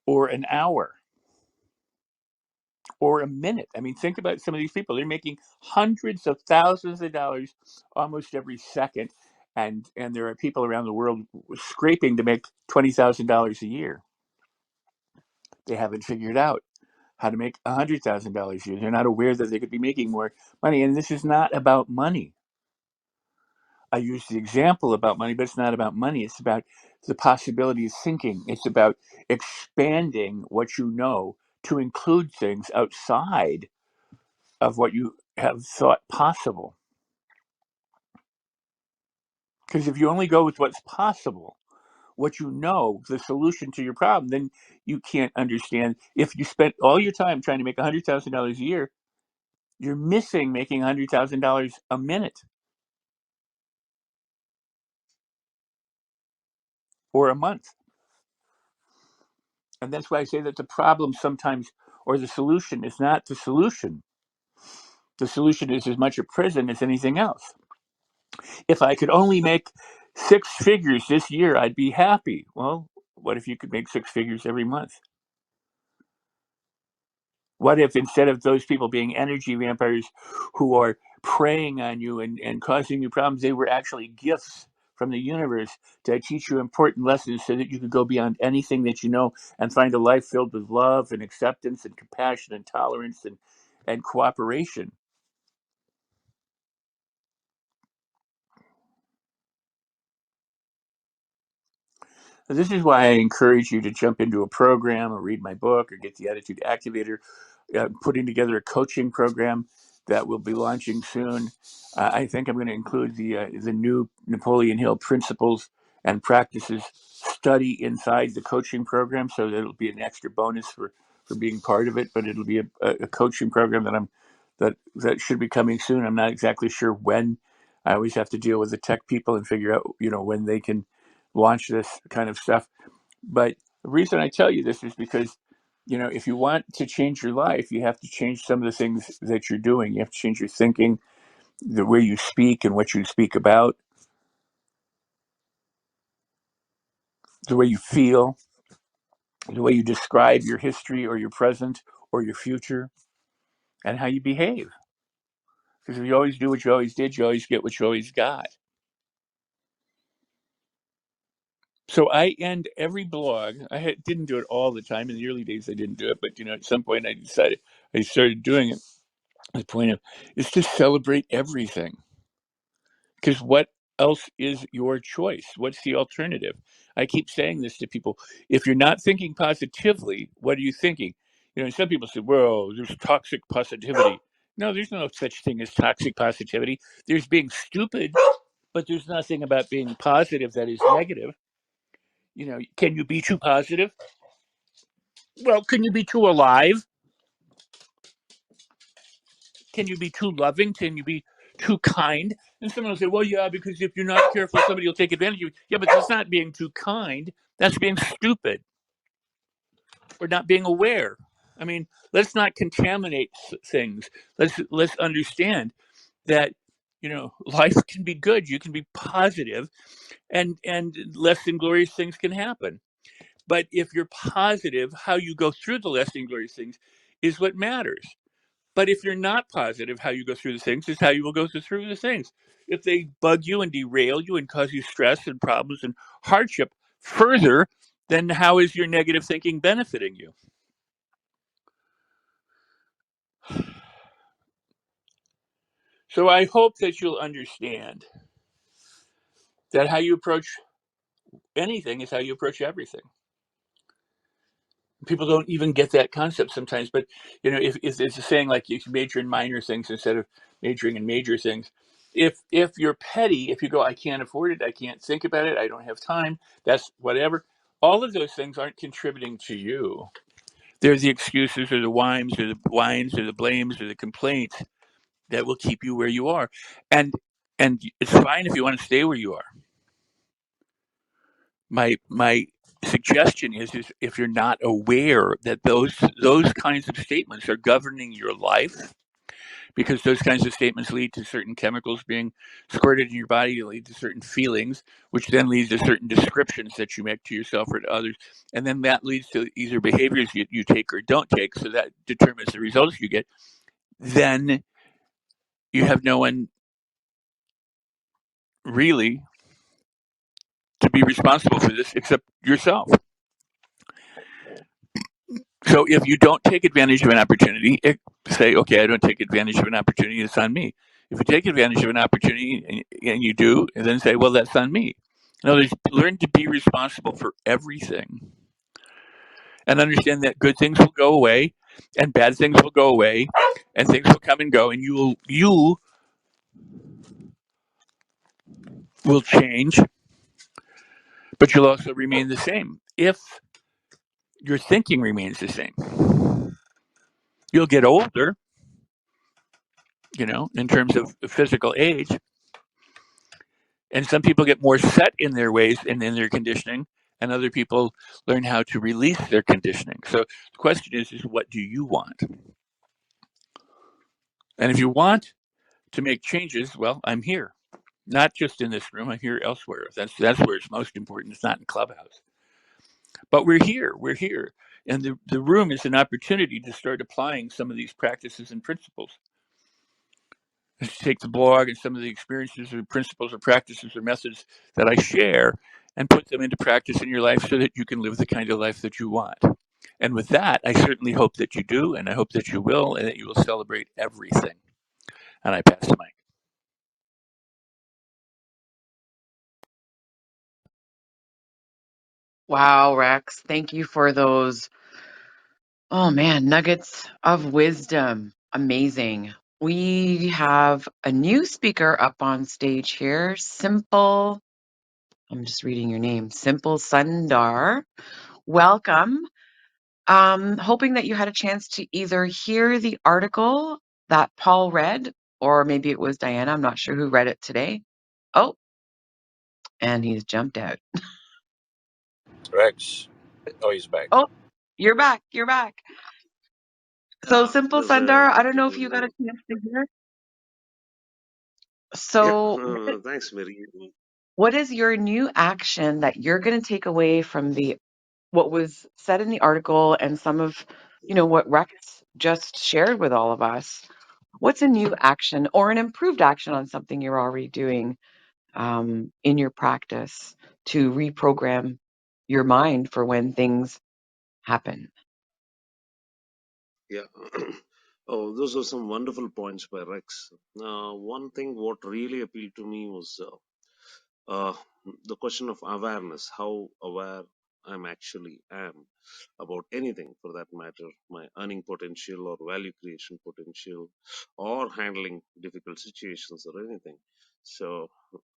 or an hour, or a minute. I mean, think about some of these people. They're making hundreds of thousands of dollars almost every second. And there are people around the world scraping to make $20,000 a year. They haven't figured out how to make $100,000 a year. They're not aware that they could be making more money. And this is not about money. I use the example about money, but it's not about money. It's about the possibility of thinking. It's about expanding what you know to include things outside of what you have thought possible. Because if you only go with what's possible, what you know, the solution to your problem, then you can't understand. If you spent all your time trying to make $100,000 a year, you're missing making $100,000 a minute or a month. And that's why I say that the problem sometimes, or the solution, is not the solution. The solution is as much a prison as anything else. If I could only make 6 figures this year, I'd be happy. Well, what if you could make 6 figures every month? What if instead of those people being energy vampires who are preying on you and causing you problems, they were actually gifts from the universe to teach you important lessons so that you could go beyond anything that you know and find a life filled with love and acceptance and compassion and tolerance and cooperation? So this is why I encourage you to jump into a program or read my book or get the Attitude Activator, putting together a coaching program that will be launching soon. I think I'm going to include the new Napoleon Hill principles and practices study inside the coaching program, so that it'll be an extra bonus for being part of it. But it'll be a coaching program that should be coming soon. I'm not exactly sure when. I always have to deal with the tech people and figure out when they can launch this kind of stuff. But the reason I tell you this is because, if you want to change your life, you have to change some of the things that you're doing. You have to change your thinking, the way you speak and what you speak about, the way you feel, the way you describe your history or your present or your future, and how you behave. Because if you always do what you always did, you always get what you always got. So I end every blog. Didn't do it all the time. In the early days, I didn't do it. But, at some point I started doing it. The point of is to celebrate everything. Because what else is your choice? What's the alternative? I keep saying this to people. If you're not thinking positively, what are you thinking? Some people say, well, there's toxic positivity. No, there's no such thing as toxic positivity. There's being stupid, but there's nothing about being positive that is negative. Can you be too positive? Well, can you be too alive? Can you be too loving? Can you be too kind? And someone will say, well, yeah, because if you're not careful, somebody will take advantage of you. Yeah, but that's not being too kind. That's being stupid or not being aware. I mean, let's not contaminate things. Let's understand that, life can be good. You can be positive and less than glorious things can happen. But if you're positive, how you go through the less than glorious things is what matters. But if you're not positive, how you go through the things is how you will go through the things. If they bug you and derail you and cause you stress and problems and hardship further, then how is your negative thinking benefiting you? So I hope that you'll understand that how you approach anything is how you approach everything. People don't even get that concept sometimes, but if it's a saying like you should major in minor things instead of majoring in major things. If you're petty, if you go, I can't afford it, I can't think about it, I don't have time, that's whatever. All of those things aren't contributing to you. They're the excuses or the whines or the blames or the complaints that will keep you where you are. And it's fine if you want to stay where you are. My suggestion is if you're not aware that those kinds of statements are governing your life, because those kinds of statements lead to certain chemicals being squirted in your body, lead to certain feelings, which then leads to certain descriptions that you make to yourself or to others, and then that leads to either behaviors you take or don't take, so that determines the results you get. Then you have no one really to be responsible for this except yourself. So if you don't take advantage of an opportunity, say, okay, I don't take advantage of an opportunity, it's on me. If you take advantage of an opportunity and you do, and then say, well, that's on me. In other words, learn to be responsible for everything and understand that good things will go away and bad things will go away and things will come and go, and you will change but you'll also remain the same if your thinking remains the same. You'll get older, in terms of physical age, and some people get more set in their ways and in their conditioning, and other people learn how to release their conditioning. So the question is what do you want? And if you want to make changes, well, I'm here. Not just in this room, I'm here elsewhere. That's where it's most important. It's not in Clubhouse. But we're here. We're here. And the room is an opportunity to start applying some of these practices and principles. Let's take the blog and some of the experiences or principles or practices or methods that I share and put them into practice in your life so that you can live the kind of life that you want. And with that, I certainly hope that you do, and I hope that you will, and that you will celebrate everything. And I pass the mic. Wow, Rex, thank you for those, oh man, nuggets of wisdom. Amazing. We have a new speaker up on stage here. I'm just reading your name, Simple Sundar. Welcome. Hoping that you had a chance to either hear the article that Paul read, or maybe it was Diana. I'm not sure who read it today. Oh, and he's jumped out. Rex. Oh, he's back. Oh, you're back. You're back. So, Simple Yes, I Sundar, am. I Thank don't you know for if you got a the. chance to hear. Yeah, So, thanks, Mary. what is your new action that you're going to take away from the what was said in the article and some of, what Rex just shared with all of us? What's a new action or an improved action on something you're already doing in your practice to reprogram your mind for when things happen? Yeah. Oh, those are some wonderful points by Rex. One thing what really appealed to me was uh, the question of awareness, how aware I'm actually am about anything for that matter, my earning potential or value creation potential, or handling difficult situations or anything. So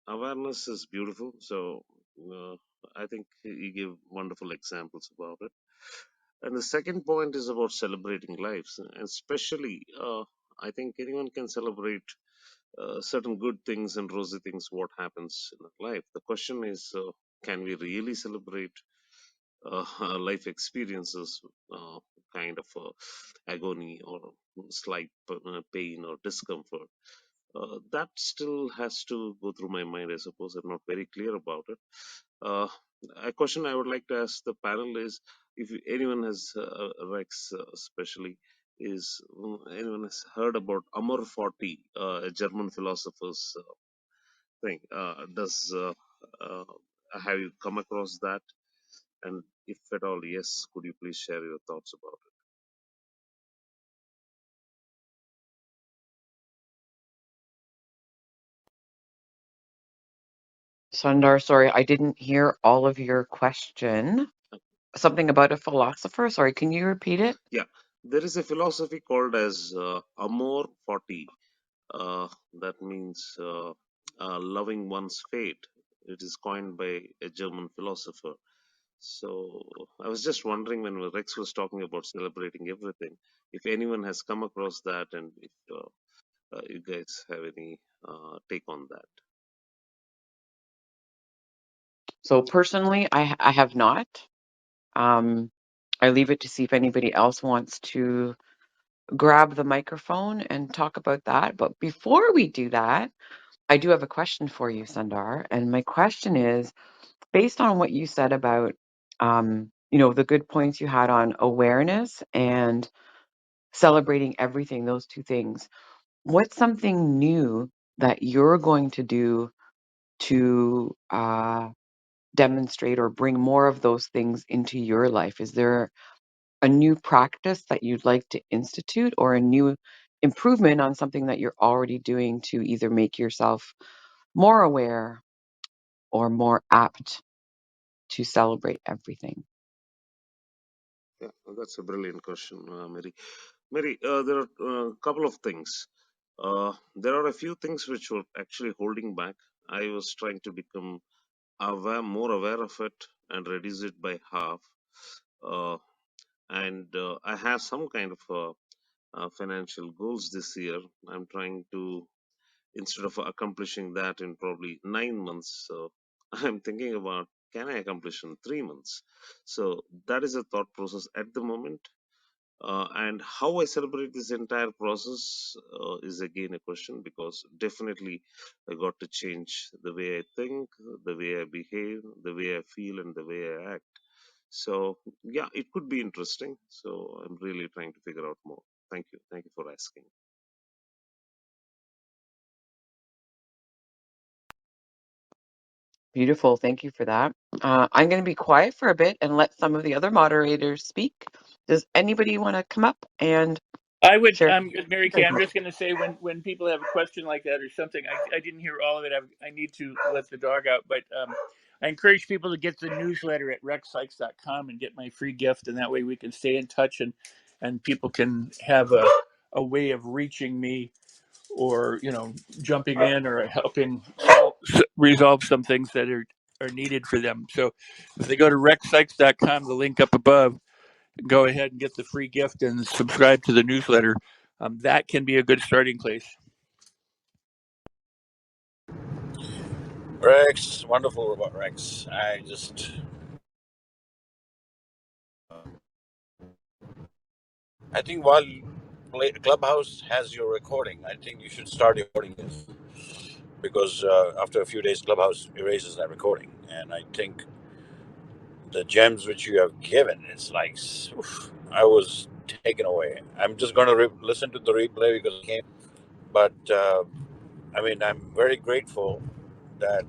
awareness is beautiful. So uh, I think you give wonderful examples about it. And the second point is about celebrating lives, and especially I think anyone can celebrate certain good things and rosy things what happens in our life. The question is, can we really celebrate life experiences, uh, kind of agony or slight pain or discomfort? That still has to go through my mind. I suppose I'm not very clear about it. Uh, a question I would like to ask the panel is, if anyone has, Rex especially, is anyone has heard about Amor Fati, a German philosopher's thing? Uh, have you come across that? And if at all, yes, could you please share your thoughts about Sundar, sorry, I didn't hear all of your question. it? Something about a philosopher. Sorry, can you repeat it? Yeah, there is a philosophy called as Amor Fati. That means loving one's fate. It is coined by a German philosopher. So I was just wondering when Rex was talking about celebrating everything, if anyone has come across that, and if you guys have any take on that. So personally, I have not. Um, I leave it to see if anybody else wants to grab the microphone and talk about that. But before we do that, I do have a question for you, Sundar. And my question is based on what you said about, the good points you had on awareness and celebrating everything, those two things. What's something new that you're going to do to demonstrate or bring more of those things into your life? Is there a new practice that you'd like to institute or a new improvement on something that you're already doing to either make yourself more aware or more apt to celebrate everything? Yeah, that's a brilliant question, Mary. Mary, there are a couple of things. There are a few things which were actually holding back. I was trying to become more aware of it and reduce it by half. Uh, and I have some kind of financial goals this year. I'm trying to, instead of accomplishing that in probably 9 months, I'm thinking about, can I accomplish in 3 months? So that is a thought process at the moment. And how I celebrate this entire process is again a question, because definitely I got to change the way I think, the way I behave, the way I feel, and the way I act. So yeah, it could be interesting. So I'm really trying to figure out more. Thank you. Thank you for asking. Beautiful. Thank you for that. I'm going to be quiet for a bit and let some of the other moderators speak. Does anybody want to come up and I would, share? Mary Kay, I'm just going to say when people have a question like that or something, I didn't hear all of it. I need to let the dog out, but I encourage people to get the newsletter at rexsikes.com and get my free gift, and that way we can stay in touch and people can have a way of reaching me, or jumping in or helping resolve some things that are needed for them. So if they go to rexsikes.com, the link up above, go ahead and get the free gift and subscribe to the newsletter. That can be a good starting place. Rex, wonderful about Rex. I think while Clubhouse has your recording, I think you should start recording this, because after a few days, Clubhouse erases that recording. And I think the gems which you have given, it's like, oof, I was taken away. I'm just going to listen to the replay because I can't. But I mean, I'm very grateful that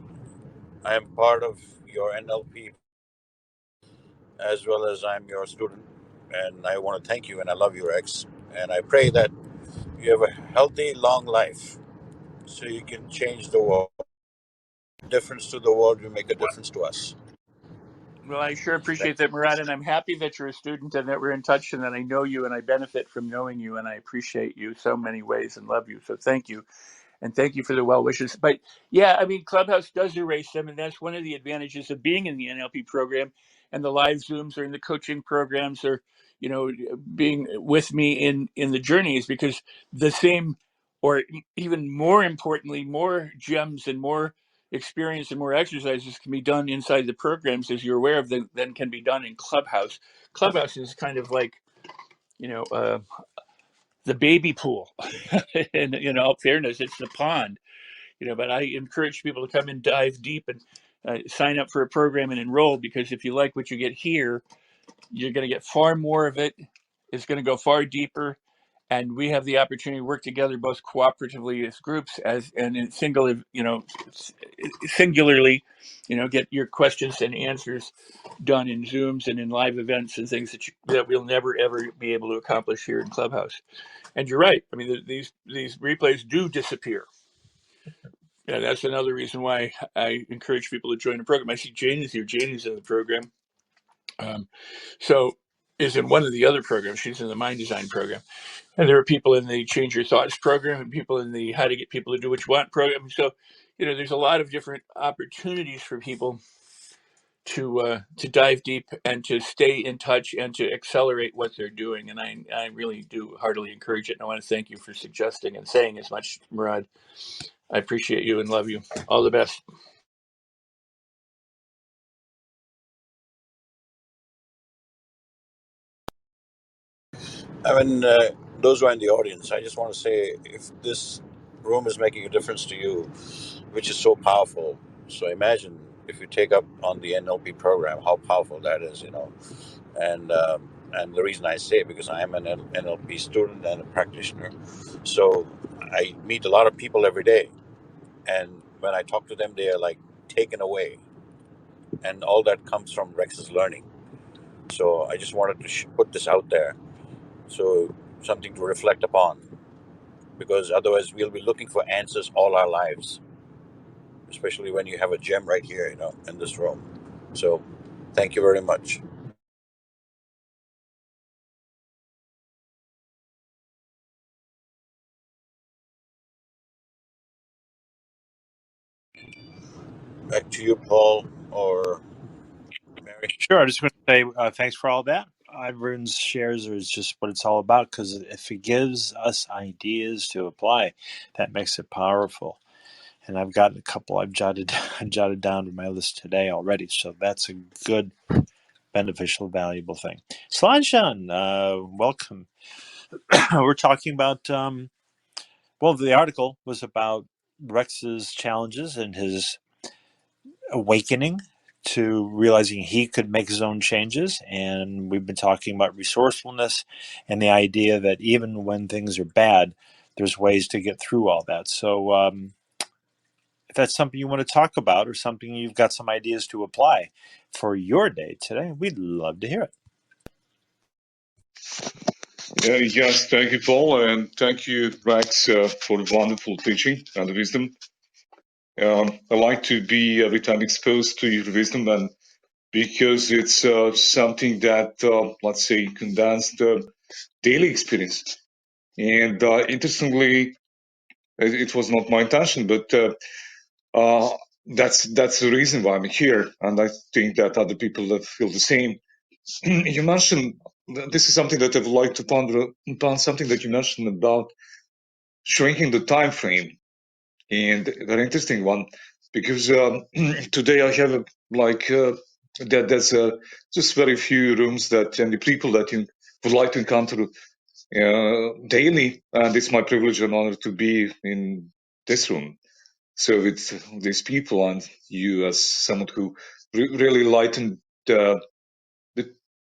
I am part of your NLP, as well as I'm your student. And I want to thank you, and I love you, Rex. And I pray that you have a healthy, long life so you can change the world. Difference to the world, you make a difference to us. Well, I sure Thank appreciate that, Murad, and I'm happy that you're a student and that we're in touch and that I know you and I benefit from knowing you, and I appreciate you so many ways and love you. So thank you. And thank you for the well wishes. But yeah, I mean, Clubhouse does erase them, and that's one of the advantages of being in the NLP program and the live Zooms or in the coaching programs, or being with me in the journey, is because the same, or even more importantly, more gems and more experience and more exercises can be done inside the programs, as you're aware of, than can be done in Clubhouse. Clubhouse is kind of like, you know uh, the baby pool, and all fairness, it's the pond. But I encourage people to come and dive deep and sign up for a program and enroll, because if you like what you get here, you're going to get far more of it. It's going to go far deeper, and we have the opportunity to work together both cooperatively as groups, as and in singularly, get your questions and answers done in Zooms and in live events and things that we'll never ever be able to accomplish here in Clubhouse. And you're right. I mean, these replays do disappear. Yeah, that's another reason why I encourage people to join the program. I see Jane is here. Jane is in the program. Um, so is in one of the other programs. She's in the Mind Design program. And there are people in the Change Your Thoughts program and people in the How to Get People to Do What You Want program. So, there's a lot of different opportunities for people to dive deep and to stay in touch and to accelerate what they're doing. And I really do heartily encourage it. And I want to thank you for suggesting and saying as much, Murad. I appreciate you and love you. All the best. I mean, those who are in the audience, I just want to say, if this room is making a difference to you, which is so powerful, so imagine if you take up on the NLP program, how powerful that is. And the reason I say it, because I am an NLP student and a practitioner, so I meet a lot of people every day, and when I talk to them, they are like taken away, and all that comes from Rex's learning. So I just wanted to put this out there, so something to reflect upon, because otherwise we'll be looking for answers all our lives, especially when you have a gem right here, in this room. So thank you very much. Back to you, Paul. or Mary? Sure. I just want to say thanks for all that. Everyone's shares is just what it's all about because if it gives us ideas to apply, that makes it powerful. And I've got a couple I've jotted jotted down to my list today already. So that's a good, beneficial, valuable thing. Slanjan, welcome. We're talking about well, the article was about Rex's challenges and his awakening to realizing he could make his own changes. And we've been talking about resourcefulness and the idea that even when things are bad, there's ways to get through all that. So, if that's something you want to talk about or something you've got some ideas to apply for your day today, we'd love to hear it. Yes, thank you, Paul, and thank you, Rex, for the wonderful teaching and the wisdom. I like to be every time exposed to your wisdom, and because it's something that, let's say, condensed daily experience. And interestingly, it was not my intention, but that's the reason why I'm here, and I think that other people that feel the same. You mentioned this is something that I would like to ponder upon. Something that you mentioned about shrinking the time frame, and very interesting one, because today I have there's just very few rooms that and the people that you would like to encounter daily, and it's my privilege and honor to be in this room. So with these people and you as someone who really lightened the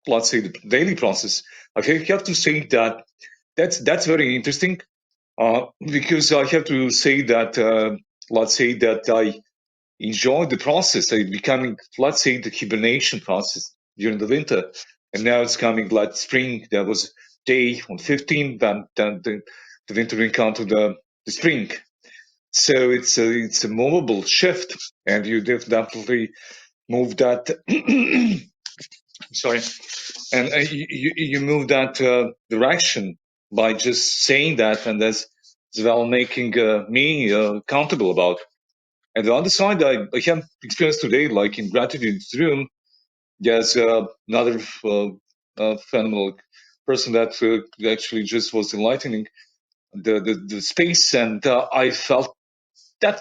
let's say the daily process, I have to say that that's very interesting because I have to say that, let's say that I enjoy the process. I becoming, let's say, the hibernation process during the winter, and now it's coming like spring. There was day on 15, then the winter encountered the spring. So it's a movable shift, and you definitely move that. Sorry, and you move that direction by just saying that, and that's as well making me accountable about. And the other side, I have experienced today, like in gratitude room, there's another phenomenal person that actually just was enlightening the space, and I felt that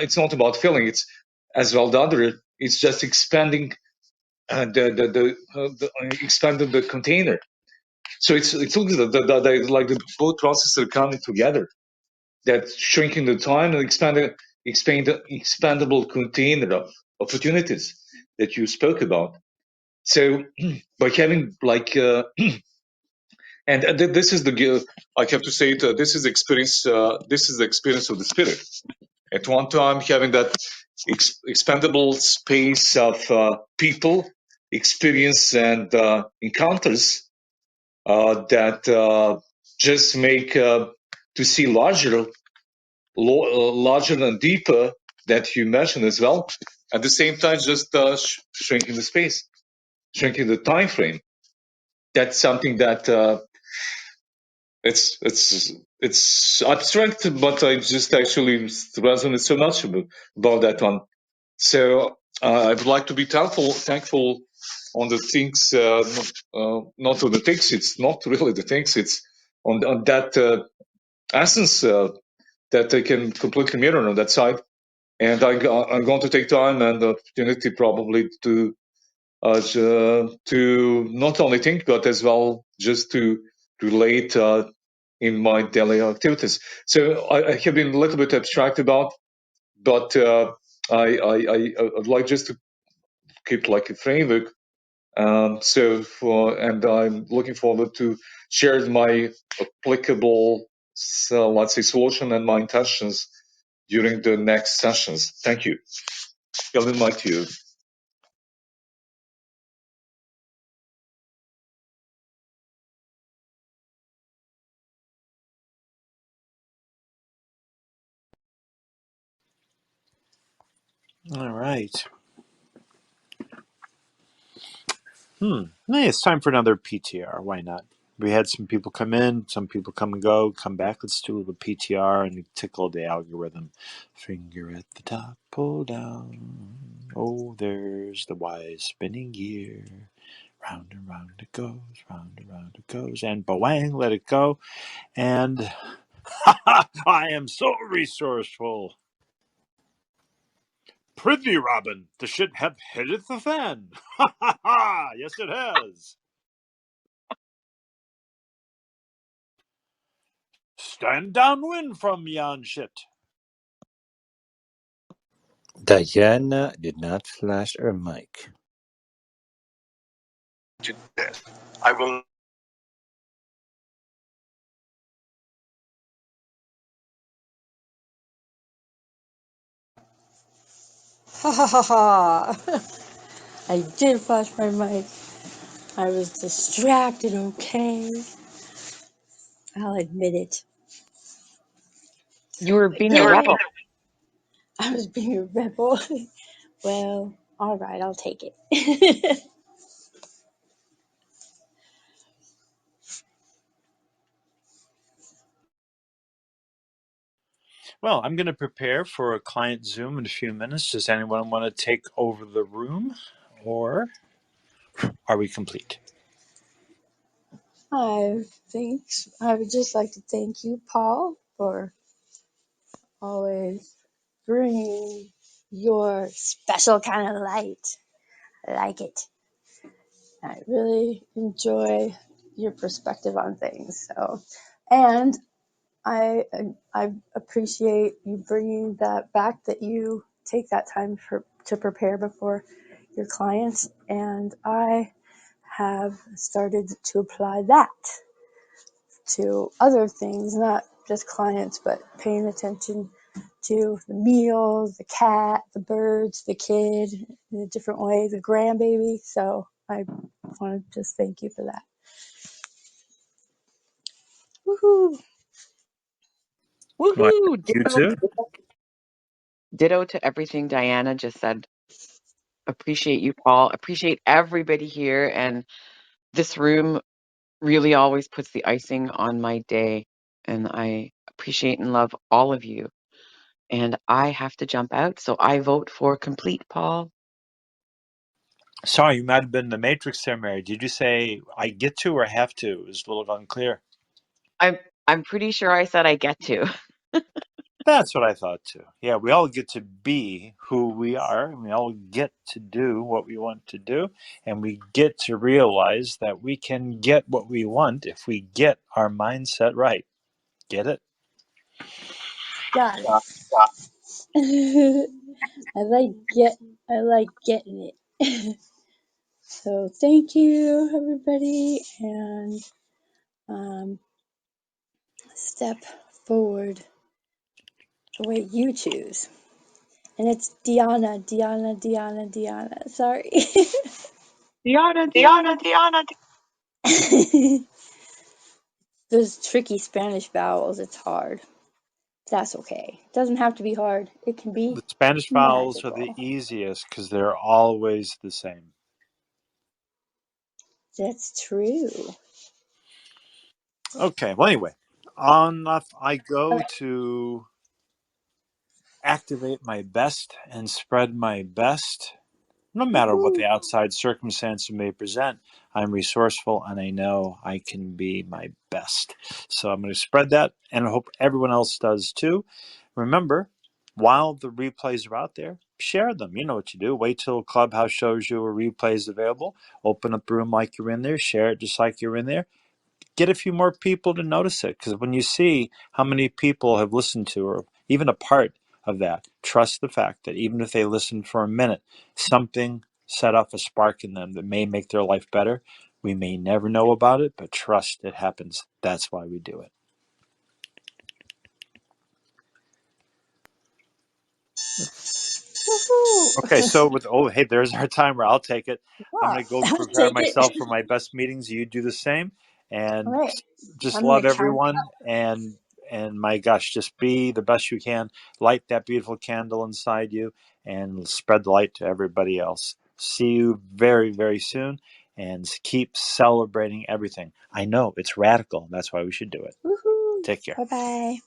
it's not about feeling, it's as well the other, it's just expanding expanding the container. So it's like the both processes are coming together. That shrinking the time and expandable container of opportunities that you spoke about. So by having like and this is the I have to say it, this is experience. This is the experience of the spirit. At one time, having that expandable space of people, experience, and encounters that just make to see larger and deeper that you mentioned as well. At the same time, just shrinking the space, shrinking the time frame. That's something that it's abstract, but I just actually resonate so much about that one. So I would like to be thankful on the things, not on the things. It's not really the things. It's on that essence that I can completely mirror on that side. And I'm going to take time and opportunity probably to not only think, but as well just to relate in my daily activities. So I have been a little bit abstract about, but I'd like just to keep like a framework. And I'm looking forward to share my applicable, let's say, solution and my intentions during the next sessions. Thank you. I'll invite you. All right. Hey, it's time for another PTR. Why not? We had some people come in, some people come and go, come back. Let's do a little PTR and tickle the algorithm. Finger at the top, pull down. Oh, there's the wise spinning gear. Round and round it goes, round and round it goes, and bawang, let it go. And ha ha! I am so resourceful. Prithee, Robin, the ship hath hitteth the fan. Ha ha ha! Yes, it has. Stand downwind from yon ship. Diana did not flash her mic. I will. Ha ha ha ha! I did flash my mic. I was distracted, okay? I'll admit it. You were But being a yeah, rebel. I was being a rebel. Well, alright, I'll take it. Well, I'm going to prepare for a client Zoom in a few minutes. Does anyone want to take over the room, or are we complete? I would just like to thank you, Paul, for always bringing your special kind of light. I like it. I really enjoy your perspective on things. And I I appreciate you bringing that back, that you take that time to prepare before your clients. And I have started to apply that to other things, not just clients, but paying attention to the meals, the cat, the birds, the kid in a different way, the grandbaby. So I want to just thank you for that. Woohoo! Well, Woohoo! you too. Ditto to everything Diana just said. Appreciate you, Paul. Appreciate everybody here. And this room really always puts the icing on my day. And I appreciate and love all of you. And I have to jump out. So I vote for complete, Paul. Sorry, you might have been in the Matrix there, Mary. Did you say I get to or have to? It was a little unclear. I'm pretty sure I said I get to. That's what I thought too. Yeah, we all get to be who we are, and we all get to do what we want to do, and we get to realize that we can get what we want if we get our mindset right. Get it? Got it. I like getting it. So thank you, everybody, and step forward the way you choose. And it's Diana. Sorry. Diana, Diana, Diana. Diana. Those tricky Spanish vowels, it's hard. That's okay. It doesn't have to be hard. It can be The Spanish vowels are the magical. easiest because they're always the same. That's true. Okay, well, anyway, on off I go to activate my best and spread my best. No matter what Woohoo. the outside circumstances may present, I'm resourceful and I know I can be my best. So I'm going to spread that, and I hope everyone else does too. Remember, while the replays are out there, share them. You know what you do. Wait till Clubhouse shows you a replay is available. Open up the room like you're in there. Share it just like you're in there. Get a few more people to notice it, because when you see how many people have listened to, or even a part of that, trust the fact that even if they listen for a minute, something set off a spark in them that may make their life better. We may never know about it, but trust it happens. That's why we do it. Okay, Woohoo. so hey, there's our timer. I'll take it. I'm Yeah, going to go I'll prepare take it. myself for my best meetings. You do the same, All and right. just I'm going love to count. everyone. And my gosh, just be the best you can. Light that beautiful candle inside you, and spread the light to everybody else. See you very, very soon, and keep celebrating everything. I know it's radical. That's why we should do it. Woohoo. Take care. Bye bye.